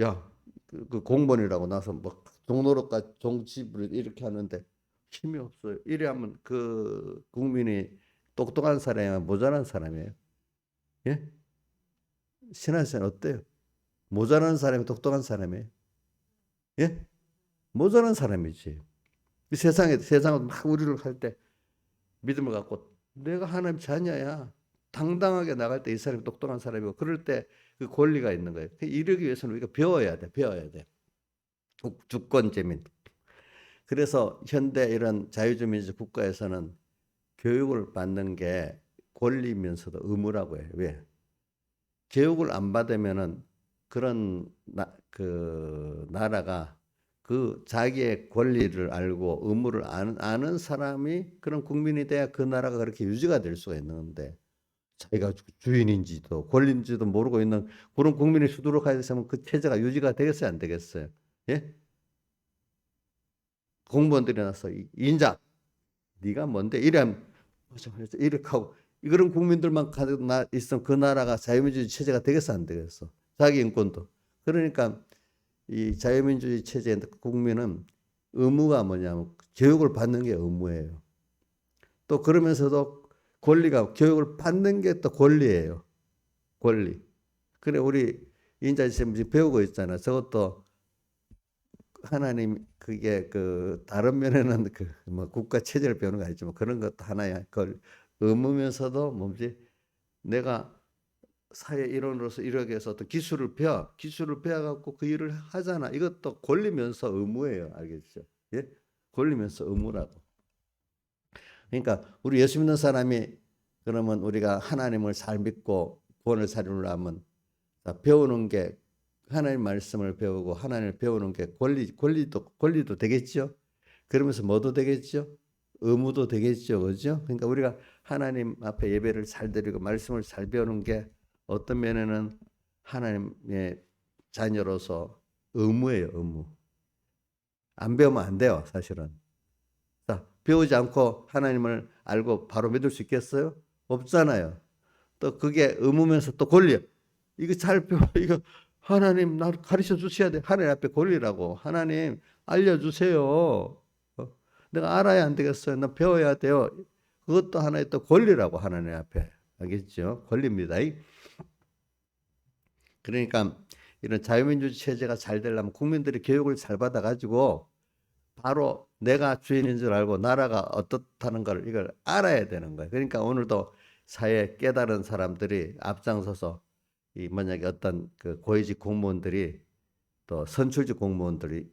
야, 그 공무원이라고 나서 뭐 종노릇과 종집을 이렇게 하는데 힘이 없어요. 이래 하면 그 국민이 똑똑한 사람이 모자란 사람이에요. 예? 신한 씨는 어때요? 모자란 사람이 똑똑한 사람이에요. 예? 모자란 사람이지. 이 세상을 막 우리를 할 때 믿음을 갖고 내가 하나님 자녀야. 당당하게 나갈 때 이 사람이 똑똑한 사람이고 그럴 때 그 권리가 있는 거예요. 이러기 위해서는 우리가 배워야 돼. 배워야 돼. 주권재민. 그래서 현대 이런 자유주의민주주의 국가에서는 교육을 받는 게 권리면서도 의무라고 해요. 왜? 교육을 안 받으면은 그런 그 나라가 그 자기의 권리를 알고 의무를 아는 사람이 그런 국민이 돼야 그 나라가 그렇게 유지가 될 수가 있는데 자기가 주인인지도 권리인지도 모르고 있는 그런 국민이 수두룩하게 되면 그 체제가 유지가 되겠어요, 안 되겠어요? 예? 공무원들이 나서 인자 네가 뭔데 이래 이렇게 하고 이런 국민들만 가지고 있으면 그 나라가 자유민주주의 체제가 되겠어 안 되겠어? 자기 인권도. 그러니까 이 자유민주주의 체제의 국민은 의무가 뭐냐면 교육을 받는 게 의무예요. 또 그러면서도 교육을 받는 게 또 권리예요. 권리. 그래 우리 인자 지금 배우고 있잖아. 저것도 하나님 그게 다른 면에는 뭐 국가 체제를 배우는 거 아니지만 그런 것도 하나야. 그걸 의무면서도 뭐지? 내가 사회 일원으로서 이렇게 해서 또 기술을 배워갖고 그 일을 하잖아. 이것도 권리면서 의무예요. 알겠죠? 예? 권리면서 의무라고. 그러니까 우리 예수 믿는 사람이 그러면 우리가 하나님을 잘 믿고 구원을 사려면 배우는 게 하나님 말씀을 배우고 하나님을 배우는 게 권리도 되겠죠. 그러면서 뭐도 되겠죠. 의무도 되겠죠. 그죠? 그러니까 우리가 하나님 앞에 예배를 잘 드리고 말씀을 잘 배우는 게 어떤 면에는 하나님의 자녀로서 의무예요. 의무. 안 배우면 안 돼요. 사실은. 배우지 않고 하나님을 알고 바로 믿을 수 있겠어요? 없잖아요. 또 그게 의무면서 또 권리. 이거 잘 배워. 이거 하나님 나 가르쳐 주셔야 돼. 하나님 앞에 권리라고. 하나님 알려주세요. 내가 알아야 안 되겠어요. 나 배워야 돼요. 그것도 하나의 또 권리라고 하나님 앞에. 알겠죠? 권리입니다. 그러니까 이런 자유민주주의 체제가 잘 되려면 국민들이 교육을 잘 받아가지고 바로 내가 주인인 줄 알고 나라가 어떻다는 걸 이걸 알아야 되는 거예요. 그러니까 오늘도 사회에 깨달은 사람들이 앞장서서 이 만약에 어떤 그 고위직 공무원들이 또 선출직 공무원들이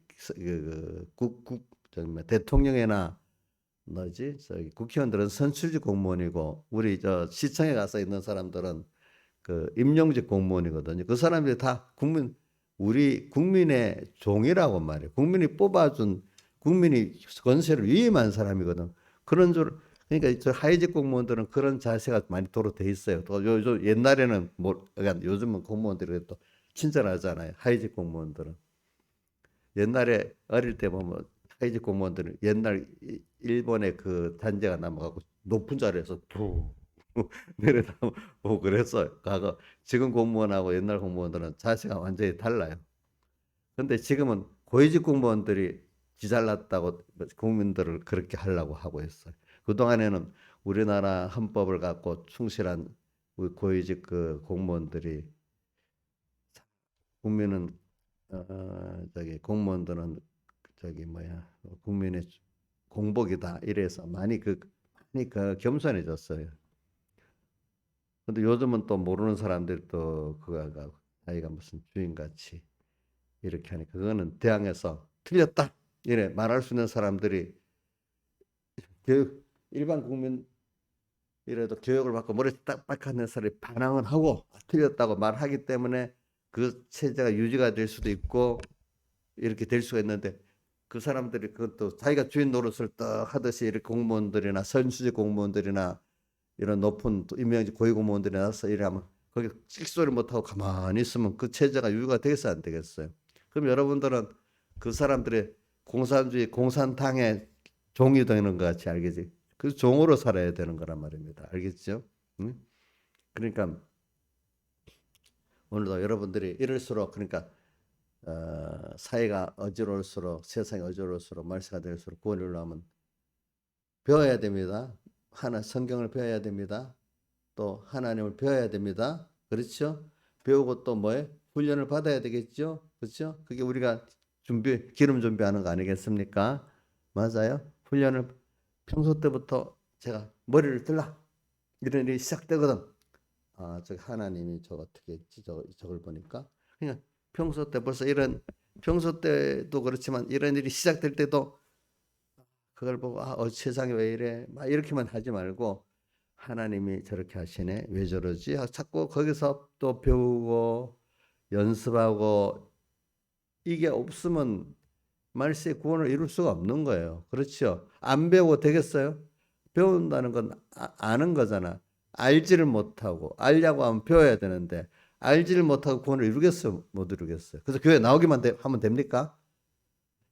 대통령이나 뭐지 저기 국회의원들은 선출직 공무원이고 우리 저 시청에 가서 있는 사람들은 그 임용직 공무원이거든요. 그 사람들이 다 우리 국민의 종이라고 말이에요. 국민이 뽑아준 국민이 권세를 위임한 사람이거든. 그런 줄 그러니까 저 하위직 공무원들은 그런 자세가 많이 도로 돼 있어요. 또 옛날에는 그러니까 요즘은 공무원들이 또 친절하잖아요. 하위직 공무원들은 옛날에 어릴 때 보면 하위직 공무원들은 옛날 일본의 그 단제가 남아가고 높은 자리에서 툭 내려다 보고 그랬어요. 과거 지금 공무원하고 옛날 공무원들은 자세가 완전히 달라요. 근데 지금은 고위직 공무원들이 기잘났다고 국민들을 그렇게 하려고 하고 있어요. 그동안에는 우리나라 헌법을 갖고 충실한 우리 고위직 그 공무원들이 국민은 저기 공무원들은 저기 뭐야 국민의 공복이다 이래서 많이 겸손해졌어요. 근데 요즘은 또 모르는 사람들이 또 그거가 자기가 무슨 주인같이 이렇게 하니까 그거는 대항해서 틀렸다 이래 말할 수 있는 사람들이 일반 국민 이래도 교육을 받고 머리 딱딱한 사람이 반항을 하고 틀렸다고 말하기 때문에 그 체제가 유지가 될 수도 있고 이렇게 될 수가 있는데 그 사람들이 그것도 자기가 주인 노릇을 딱 하듯이 이렇게 공무원들이나 선수직 공무원들이나 이런 높은 임명직 고위공무원들이 나서 이러면 거기 찍소리 못하고 가만히 있으면 그 체제가 유지가 되겠어요 안 되겠어요? 그럼 여러분들은 그 사람들의 공산주의 공산당의 종이 되는 것 같이 알겠지? 그 종으로 살아야 되는 거란 말입니다. 알겠죠? 응? 그러니까 오늘도 여러분들이 이럴수록 그러니까 사회가 어지러울수록 세상이 어지러울수록 말세가 될수록 구원을 이루려면 배워야 됩니다. 성경을 배워야 됩니다. 또 하나님을 배워야 됩니다. 그렇죠? 배우고 또 뭐에 훈련을 받아야 되겠죠? 그렇죠? 그게 우리가 기름 준비하는 거 아니겠습니까? 맞아요. 훈련을 평소 때부터 제가 머리를 들라 이런 일이 시작되거든. 저 하나님이 저 어떻게 했지? 저걸 보니까 그냥 평소 때 벌써 평소 때도 그렇지만 이런 일이 시작될 때도 그걸 보고 세상이 왜 이래? 막 이렇게만 하지 말고 하나님이 저렇게 하시네. 왜 저러지? 자꾸 거기서 또 배우고 연습하고 이게 없으면 말세의 구원을 이룰 수가 없는 거예요. 그렇죠? 안 배우고 되겠어요? 배운다는 건 아는 거잖아. 알지를 못하고 알려고 하면 배워야 되는데 알지를 못하고 구원을 이루겠어요? 못 이루겠어요? 그래서 교회 나오기만 하면 됩니까?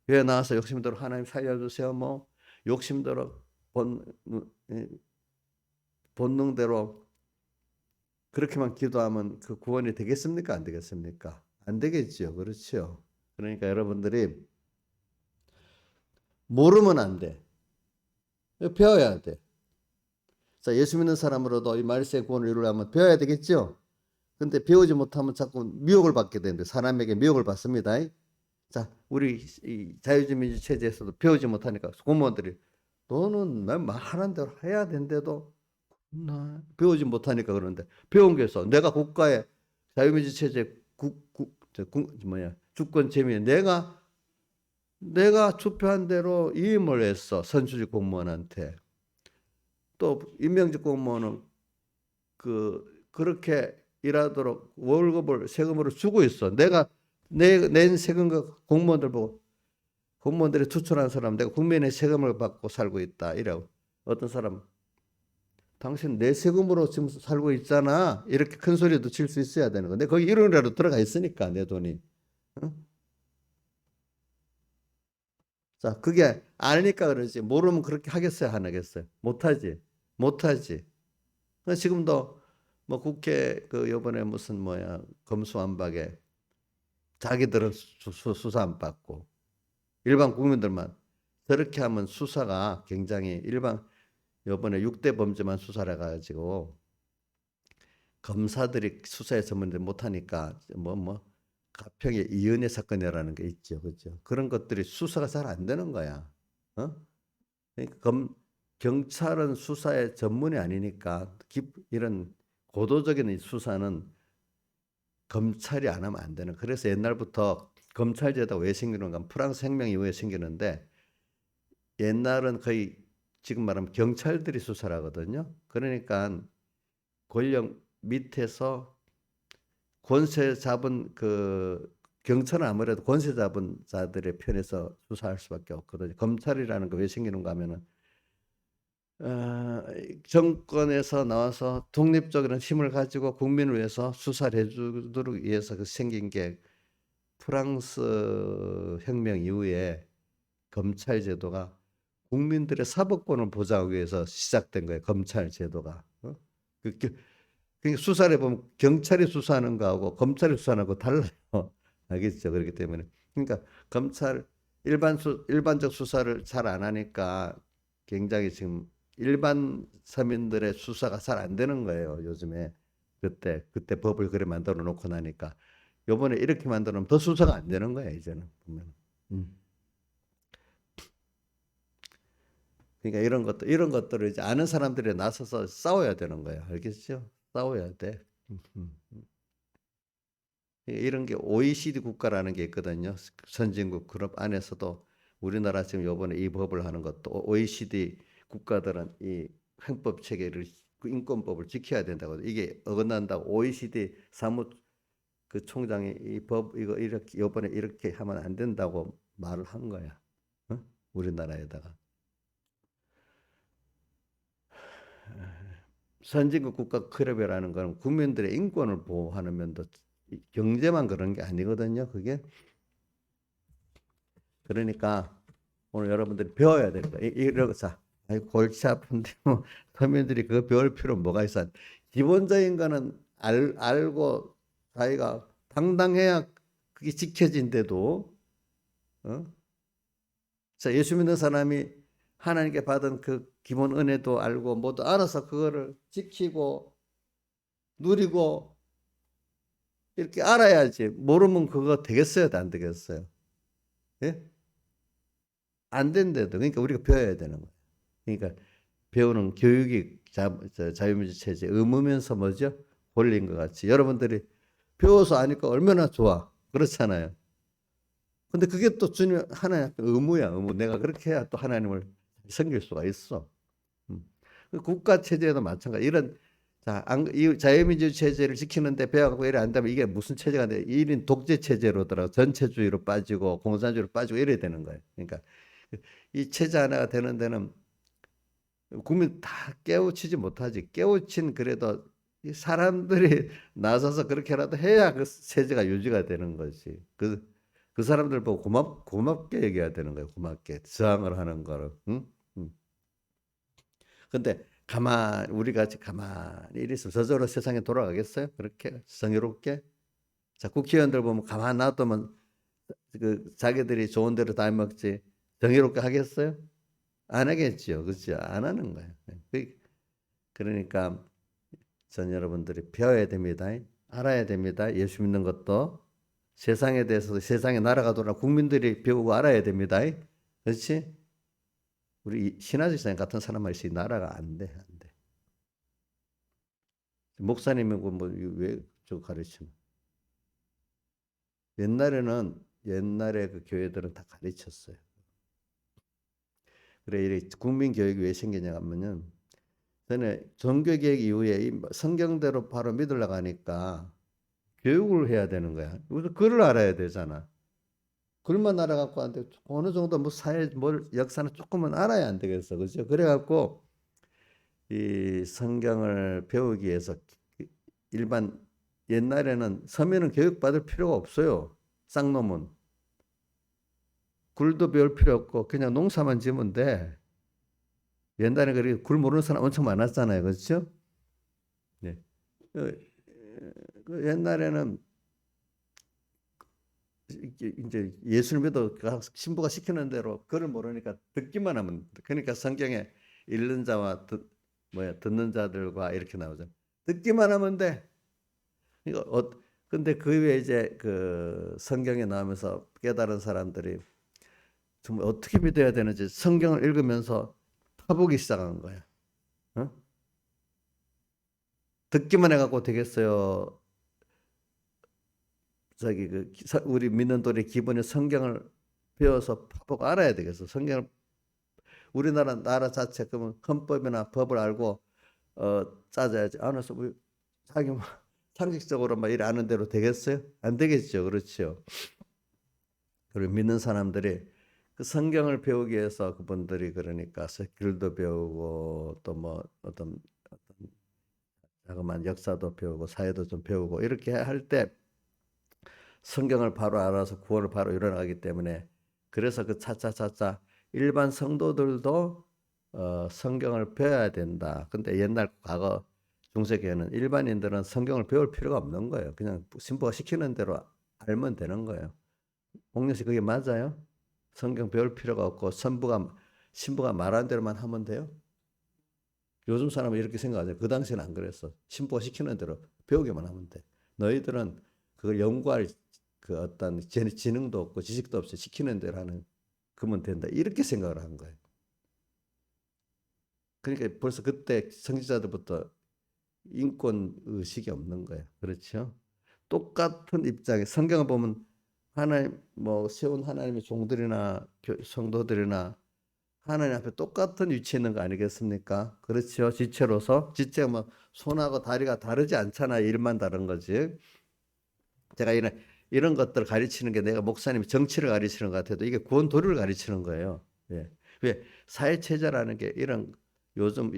교회 나와서 욕심대로 하나님 살려주세요. 뭐 욕심대로 본능대로 그렇게만 기도하면 그 구원이 되겠습니까? 안 되겠습니까? 안 되겠죠. 그렇죠. 그러니까 여러분들이 모르면 안 돼. 배워야 돼. 자, 예수 믿는 사람으로도 이 말세의 구원을 이루려면 배워야 되겠죠. 근데 배우지 못하면 자꾸 미혹을 받게 되는데 사람에게 미혹을 받습니다. 자, 우리 이 자유주의 체제에서도 배우지 못하니까 공무원들이 너는 난 말하는 대로 해야 된대도 배우지 못하니까 그러는데 배운 게 있어. 내가 국가의 자유민주 체제 주권 재미에 내가 투표한 대로 이임을 했어. 선출직 공무원한테. 또 임명직 공무원은 그렇게 일하도록 월급을 세금으로 주고 있어. 내가 낸 세금과 공무원들 보고 공무원들이 추천한 사람 내가 국민의 세금을 받고 살고 있다. 이라고. 어떤 사람 당신 내 세금으로 지금 살고 있잖아. 이렇게 큰 소리도 칠 수 있어야 되는 건데 거기 1원이라도 들어가 있으니까 내 돈이. 응? 자, 그게 아니까 그러지. 모르면 그렇게 하겠어요? 안 하겠어요? 못하지. 못하지. 지금도 뭐 국회 그 요번에 무슨 뭐야 검수완박에 자기들은 수사 안 받고 일반 국민들만 저렇게 하면 수사가 굉장히 일반 요번에 6대 범죄만 수사를 해가지고 검사들이 수사에 전문들 못하니까 뭐 가평의 이은혜 사건이라는 게 있죠, 그렇죠? 그런 것들이 수사가 잘 안 되는 거야. 어? 그러니까 경찰은 수사의 전문이 아니니까 이런 고도적인 수사는 검찰이 안 하면 안 되는. 그래서 옛날부터 검찰제도가 왜 생기는가? 프랑스 혁명 이후에 생기는데 옛날은 거의 지금 말하면 경찰들이 수사를 하거든요. 그러니까 권력 밑에서 권세 잡은 그 경찰은 아무래도 권세 잡은 자들의 편에서 수사할 수밖에 없거든요. 검찰이라는 거 왜 생기는가 하면은 정권에서 나와서 독립적인 힘을 가지고 국민을 위해서 수사를 해주도록 위해서 생긴 게 프랑스 혁명 이후에 검찰 제도가 국민들의 사법권을 보장하기 위해서 시작된 거예요. 검찰 제도가. 그러니까 수사를 해보면 경찰이 수사하는 거하고 검찰이 수사하는 거 달라요. 알겠죠? 그렇기 때문에. 그러니까 검찰 일반적 수사를 잘 안 하니까 굉장히 지금 일반 서민들의 수사가 잘 안 되는 거예요. 요즘에. 그때 법을 그래 만들어 놓고 나니까. 요번에 이렇게 만들어 놓으면 더 수사가 안 되는 거예요. 이제는 보면. 그러니까 이런 것들을 이제 아는 사람들이 나서서 싸워야 되는 거예요. 알겠죠? 싸워야 돼. 이런 게 OECD 국가라는 게 있거든요. 선진국 그룹 안에서도 우리나라 지금 요번에 이 법을 하는 것도 OECD 국가들은 이 행법 체계를 그 인권법을 지켜야 된다고. 이게 어긋난다고 OECD 사무 그 총장이 이 법 이거 이렇게 요번에 이렇게 하면 안 된다고 말을 한 거야. 어? 우리나라에다가. 선진국 국가 클럽이라는 건 국민들의 인권을 보호하는 면도 경제만 그런 게 아니거든요. 그게 그러니까 오늘 여러분들이 배워야 될 거예요. 이러고 자, 골치 아픈데 뭐 서민들이 그거 배울 필요 뭐가 있어? 기본적인 거는 알고 자기가 당당해야 그게 지켜진대도 어? 자, 예수 믿는 사람이 하나님께 받은 그 기본 은혜도 알고 모두 알아서 그거를 지키고 누리고 이렇게 알아야지. 모르면 그거 되겠어요? 안 되겠어요? 예? 안 된대도. 그러니까 우리가 배워야 되는 거예요. 그러니까 배우는 교육이 자유민주 체제 의무면서 뭐죠? 권리인 것 같이. 여러분들이 배워서 아니까 얼마나 좋아. 그렇잖아요. 근데 그게 또 주님 하나님 의무야. 의무. 내가 그렇게 해야 또 하나님을 섬길 수가 있어. 그 국가 체제도 마찬가지. 이런 이 자유민주 체제를 지키는데 배워갖고 이래 안되면 이게 무슨 체제가 돼? 1인 독재 체제로더라고. 전체주의로 빠지고 공산주의로 빠지고 이래야 되는 거예요. 그러니까 이 체제 하나가 되는 데는 국민 다 깨우치지 못하지. 깨우친 그래도 사람들이 나서서 그렇게라도 해야 그 체제가 유지가 되는 거지. 그 사람들 보고 고맙게 얘기해야 되는 거예요. 고맙게 저항을 하는 거를. 응? 응. 근데 우리 같이 가만히 있으면 저절로 세상에 돌아가겠어요? 그렇게 정의롭게? 자, 국회의원들 보면 가만 놔두면 그 자기들이 좋은 대로 다 먹지 정의롭게 하겠어요? 안 하겠죠. 그렇죠? 안 하는 거예요. 그러니까 전 여러분들이 배워야 됩니다. 알아야 됩니다. 예수 믿는 것도 세상에 대해서도 세상의 나라가 돌아 국민들이 배우고 알아야 됩니다. 그렇지? 우리 신하지상 같은 사람만 있으니 나라가 안 돼, 안 돼. 목사님이 뭐왜저 가르치는? 옛날에 그 교회들은 다 가르쳤어요. 그래 이래 국민 교육이 왜 생기냐 하면은 전에 종교개혁 이후에 성경대로 바로 믿으려고 하니까 교육을 해야 되는 거야. 우선 글을 알아야 되잖아. 글만 알아갖고 안 돼. 어느 정도 뭐 역사는 조금은 알아야 안 되겠어. 그죠? 그래갖고 이 성경을 배우기 위해서 일반 옛날에는 서민은 교육받을 필요가 없어요. 쌍놈은. 굴도 배울 필요 없고 그냥 농사만 지으면 돼. 옛날에 그렇게 굴 모르는 사람 엄청 많았잖아요. 그렇죠? 네. 그 옛날에는 이제 예수를 믿어 신부가 시키는 대로 그걸 모르니까 듣기만 하면, 그러니까 성경에 읽는 자와 듣는 자들과 이렇게 나오죠. 듣기만 하면 돼. 이거 근데 그 외에 이제 그 성경에 나오면서 깨달은 사람들이 정말 어떻게 믿어야 되는지 성경을 읽으면서 파보기 시작한 거야. 어? 듣기만 해갖고 되겠어요? 저기 우리 믿는 돌의 기본의 성경을 배워서 파보고 알아야 되겠어. 성경을 우리나라 나라 자체 그러면 헌법이나 법을 알고 짜져야지. 안에서 뭐 자기 상식적으로 막 일 아는 대로 되겠어요? 안 되겠죠. 그렇죠. 그리고 믿는 사람들이 그 성경을 배우기 위해서 그분들이 그러니까 글도 배우고 또 뭐 어떤 자그마한 역사도 배우고 사회도 좀 배우고 이렇게 할 때 성경을 바로 알아서 구원을 바로 이뤄나가기 때문에, 그래서 그 차차차차 일반 성도들도 성경을 배워야 된다. 근데 옛날 과거 중세교회는 일반인들은 성경을 배울 필요가 없는 거예요. 그냥 신부가 시키는 대로 알면 되는 거예요. 홍련 씨 그게 맞아요? 성경 배울 필요가 없고 신부가 말한 대로만 하면 돼요? 요즘 사람은 이렇게 생각하죠. 그 당시에는 안 그랬어. 신부가 시키는 대로 배우기만 하면 돼. 너희들은 그걸 연구할 그 어떤 지능도 없고 지식도 없이 시키는 대로 그러면 된다. 이렇게 생각을 한 거예요. 그러니까 벌써 그때 성직자들부터 인권 의식이 없는 거예요. 그렇죠? 똑같은 입장에 성경을 보면 하나님 뭐 세운 하나님의 종들이나 성도들이나 하나님 앞에 똑같은 위치에 있는 거 아니겠습니까? 그렇죠. 지체로서 지체가 뭐 손하고 다리가 다르지 않잖아. 일만 다른 거지. 제가 이런 것들을 가르치는 게 내가 목사님이 정치를 가르치는 것 같아도 이게 구원 도리를 가르치는 거예요. 예. 왜 사회 체제라는 게 요즘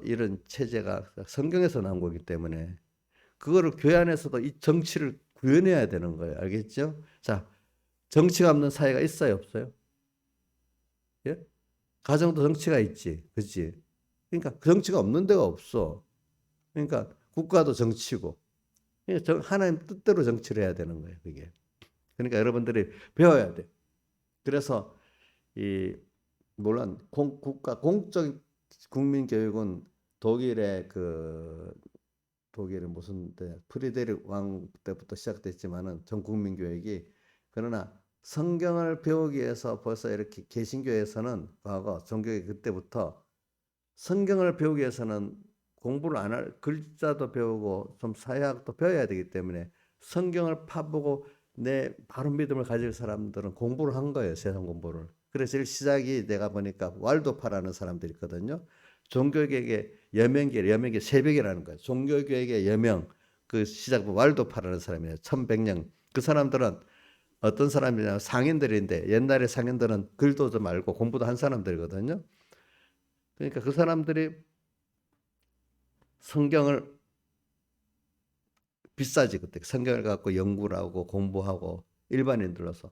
이런 체제가 성경에서 나온 거기 때문에 그거를 교회 안에서도 이 정치를 구현해야 되는 거예요. 알겠죠? 자, 정치가 없는 사회가 있어요, 없어요? 예? 가정도 정치가 있지, 그렇지? 그러니까 그 정치가 없는 데가 없어. 그러니까 국가도 정치고, 그러니까 하나님 뜻대로 정치를 해야 되는 거예요, 그게. 그러니까 여러분들이 배워야 돼. 그래서 이 물론 국가 공적 국민 교육은 독일의 무슨 때 프리데릭 왕 때부터 시작됐지만은 전 국민 교육이, 그러나 성경을 배우기 위해서 벌써 이렇게 개신교에서는 과거 종교의 그때부터 성경을 배우기 위해서는 공부를 안 할, 글자도 배우고 좀 사회학도 배워야 되기 때문에 성경을 파보고 내 바른 믿음을 가질 사람들은 공부를 한 거예요. 세상 공부를. 그래서 제일 시작이 내가 보니까 왈도파라는 사람들이 있거든요. 종교개혁의 여명계 새벽이라는 거예요. 종교개혁의 여명, 그 시작 왈도파라는 사람이에요. 1100년. 그 사람들은 어떤 사람이냐, 상인들인데 옛날에 상인들은 글도 좀 알고 공부도 한 사람들이거든요. 그러니까 그 사람들이 성경을 비싸지, 그때 성경을 갖고 연구를 하고 공부하고 일반인들로서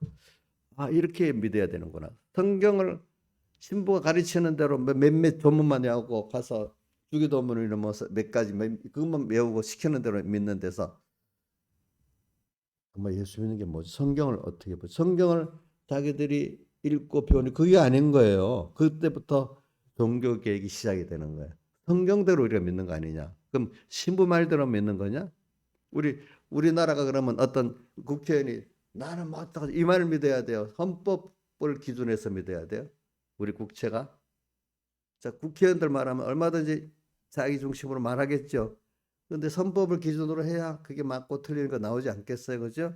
이렇게 믿어야 되는구나. 성경을 신부가 가르치는 대로 몇몇 조문만 외우고 가서 주기도문을 뭐몇 가지 그것만 외우고 시키는 대로 믿는 데서 정말 예수 믿는 게 뭐지? 성경을 어떻게 보? 성경을 자기들이 읽고 배우니 그게 아닌 거예요. 그때부터 종교 개혁이 시작이 되는 거예요. 성경대로 우리가 믿는 거 아니냐? 그럼 신부 말대로 믿는 거냐? 우리나라가 그러면 어떤 국회의원이 나는 맞다 이 말을 믿어야 돼요. 헌법을 기준해서 믿어야 돼요. 우리 국채가. 자, 국회의원들 말하면 얼마든지 자기 중심으로 말하겠죠. 그런데 헌법을 기준으로 해야 그게 맞고 틀리는 거 나오지 않겠어요, 그죠?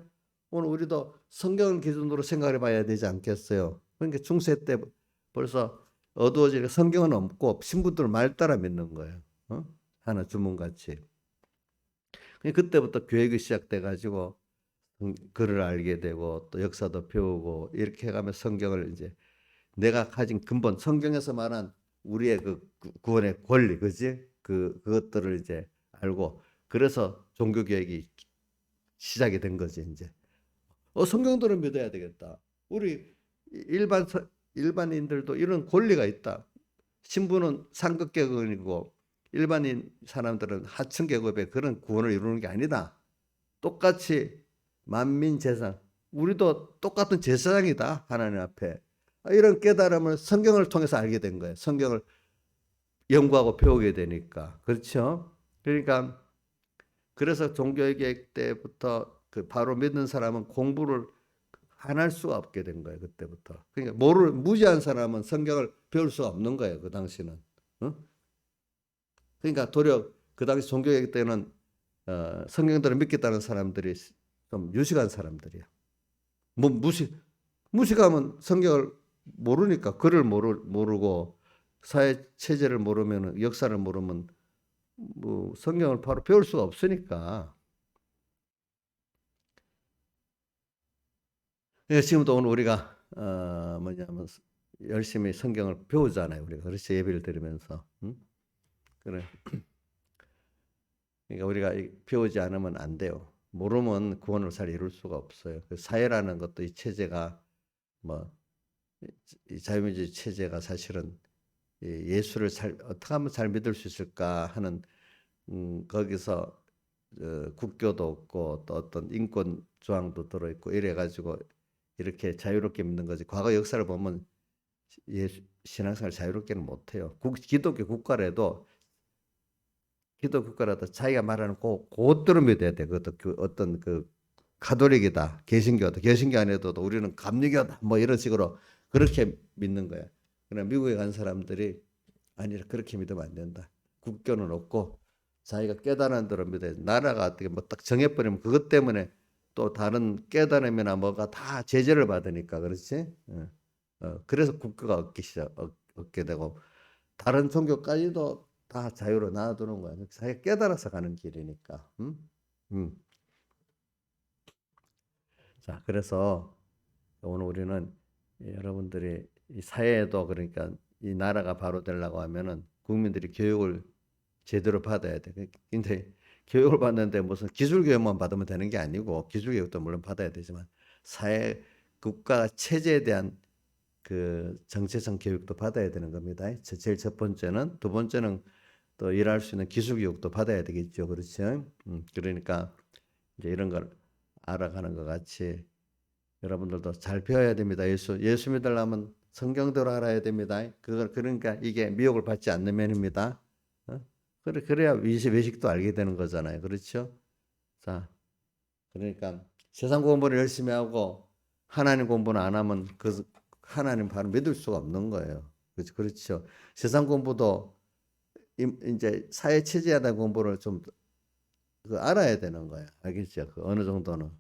오늘 우리도 성경을 기준으로 생각해 봐야 되지 않겠어요? 그러니까 중세 때 벌써 어두워지니까 성경은 없고 신부들 말 따라 믿는 거예요. 하나 주문같이. 그때부터 교육이 시작돼 가지고 글을 알게 되고 또 역사도 배우고 이렇게 해가면 성경을 이제 내가 가진 근본 성경에서 말한 우리의 그 구원의 권리, 그지? 그것들을 이제 알고, 그래서 종교 개혁이 시작이 된 거지 이제. 성경대로 믿어야 되겠다. 우리 일반인들도 이런 권리가 있다. 신부는 상급 계급이고 일반인 사람들은 하층 계급의 그런 구원을 이루는 게 아니다. 똑같이 만민 제사장, 우리도 똑같은 제사장이다 하나님 앞에. 이런 깨달음을 성경을 통해서 알게 된 거예요. 성경을 연구하고 배우게 되니까. 그렇죠? 그러니까 그래서 종교개혁 때부터 그 바로 믿는 사람은 공부를 안 할 수가 없게 된 거예요. 그때부터. 그러니까 무지한 사람은 성경을 배울 수가 없는 거예요. 그 당시는. 어? 그러니까 도리어 그 당시 종교개혁 때는 성경대로 믿겠다는 사람들이 좀 유식한 사람들이야. 뭐 무식하면 성경을 모르니까 글을 모르고 사회 체제를 모르면 역사를 모르면 뭐 성경을 바로 배울 수가 없으니까. 지금도 오늘 우리가 뭐냐면 열심히 성경을 배우잖아요. 우리가 그렇지 예배를 드리면서. 응? 그래. 그러니까 우리가 배우지 않으면 안 돼요. 모르면 구원을 잘 이룰 수가 없어요. 그 사회라는 것도 이 체제가 뭐 이 자유민주주의 체제가 사실은 예수를 어떻게 하면 잘 믿을 수 있을까 하는 거기서 국교도 없고 또 어떤 인권 조항도 들어있고 이래가지고 이렇게 자유롭게 믿는 거지. 과거 역사를 보면 신앙생활 자유롭게는 못해요. 기독교 국가라도 자기가 말하는 그것대로 믿어야 돼. 그 어떤 그 가톨릭이다, 개신교다, 개신교 안에도 우리는 감리교다, 뭐 이런 식으로 그렇게 믿는 거야. 그러나 미국에 간 사람들이 아니 그렇게 믿으면 안 된다. 국교는 없고 자기가 깨달은 대로 믿어야 돼. 나라가 어떻게 뭐 딱 정해버리면 그것 때문에 또 다른 깨달음이나 뭐가 다 제재를 받으니까 그렇지. 그래서 국교가 얻게 되고 다른 종교까지도 다 자유로 놔두는 거야. 자기가 깨달아서 가는 길이니까. 자, 그래서 오늘 우리는 여러분들이 이 사회에도 그러니까 이 나라가 바로 되려고 하면은 국민들이 교육을 제대로 받아야 돼. 근데 교육을 받는데 무슨 기술 교육만 받으면 되는 게 아니고 기술 교육도 물론 받아야 되지만 사회 국가 체제에 대한 그 정체성 교육도 받아야 되는 겁니다. 제일 첫 번째는 두 번째는 또 일할 수 있는 기술 교육도 받아야 되겠죠. 그렇죠? 그러니까 이제 이런 걸 알아가는 것 같이 여러분들도 잘 배워야 됩니다. 예수 믿으려면 성경대로 알아야 됩니다. 그러니까 이게 미혹을 받지 않는 면입니다. 그래야 외식도 알게 되는 거잖아요. 그렇죠? 자, 그러니까 세상 공부를 열심히 하고 하나님 공부는 안 하면 그 하나님 바로 믿을 수가 없는 거예요. 그렇죠? 세상 공부도 이제 사회 체제에 대한 공부를 좀 알아야 되는 거야. 알겠죠? 어느 정도는.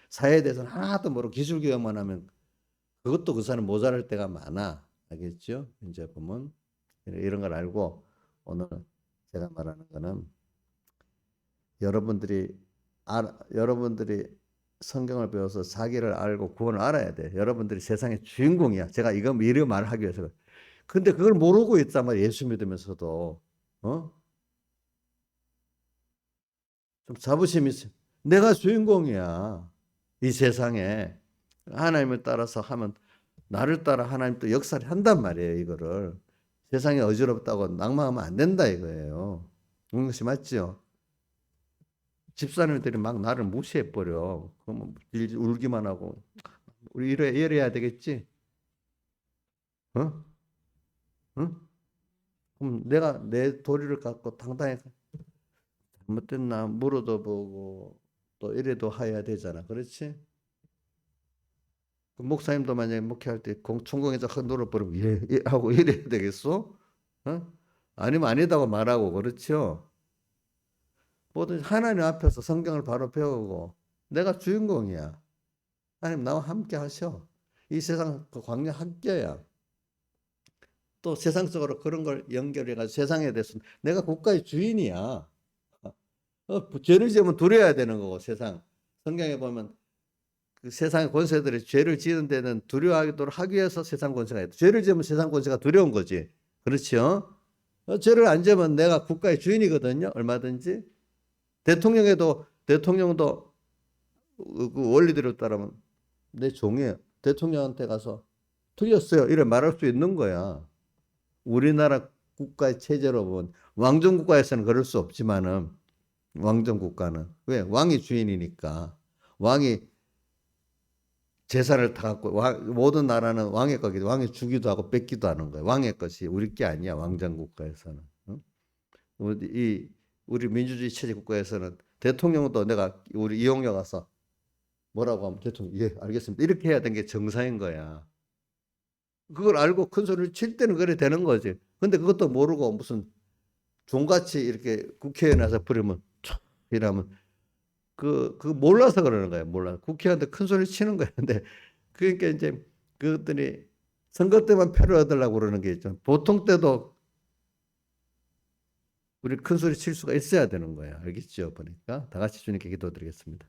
사회에 대해서는 하나도 모르고 기술 교육만 하면 그것도 그 사람 모자랄 때가 많아. 알겠죠? 이제 보면 이런 걸 알고 오늘 제가 말하는 거는 여러분들이 성경을 배워서 자기를 알고 구원을 알아야 돼. 여러분들이 세상의 주인공이야. 제가 이거 미리 말하기 위해서. 근데 그걸 모르고 있단 말이야. 예수 믿으면서도. 좀 자부심이 있어. 내가 주인공이야. 이 세상에. 하나님을 따라서 하면 나를 따라 하나님 또 역사를 한단 말이에요. 이거를. 세상이 어지럽다고 낙망하면 안 된다 이거예요. 그런 것이 맞죠? 집사님들이 막 나를 무시해버려. 그러면 울기만 하고. 우리 이래야 되겠지? 어? 응? 그럼 내가 내 도리를 갖고 당당히 잘못됐나 물어도 보고 또 이래도 해야 되잖아. 그렇지? 그 목사님도 만약에 목회할 때 총공에서 확 눌러버리면 하고 이래야 되겠어? 아니면 아니다고 말하고 그렇죠? 뭐든 하나님 앞에서 성경을 바로 배우고 내가 주인공이야. 하나님 나와 함께 하셔. 이 세상 그 광야 학교야. 또 세상적으로 그런 걸 연결해가지고 세상에 대해서 내가 국가의 주인이야. 죄를 지으면 두려워야 되는 거고 세상. 성경에 보면 그 세상의 권세들이 죄를 지은 데는 두려워하도록 하기 위해서 세상 권세가 있다. 죄를 지으면 세상 권세가 두려운 거지. 그렇죠? 죄를 안 지으면 내가 국가의 주인이거든요. 얼마든지. 대통령도 그 원리대로 따르면 내 종이에요. 대통령한테 가서 틀렸어요. 이래 말할 수 있는 거야. 우리나라 국가의 체제로 보면 왕정 국가에서는 그럴 수 없지만은 왕정 국가는 왜? 왕이 주인이니까. 왕이 재산을 다 갖고 모든 나라는 왕의 거기 왕이 주기도 하고 뺏기도 하는 거야. 왕의 것이 우리 게 아니야. 왕정 국가에서는. 응? 우리 민주주의 체제 국가에서는 대통령도 내가 우리 이용료 가서 뭐라고 하면 대통령 예 알겠습니다. 이렇게 해야 되는 게 정상인 거야. 그걸 알고 큰 소리를 칠 때는 그래 되는 거지. 근데 그것도 모르고 무슨 종같이 이렇게 국회에 나서 부르면 이러면 그 몰라서 그러는 거야. 몰라. 국회의원한테 큰 소리 치는 거야. 근데 그러니까 이제 그것들이 선거 때만 표를 얻으려고 그러는 게 있죠. 보통 때도 우리 큰 소리 칠 수가 있어야 되는 거야. 알겠죠? 보니까 다 같이 주님께 기도드리겠습니다.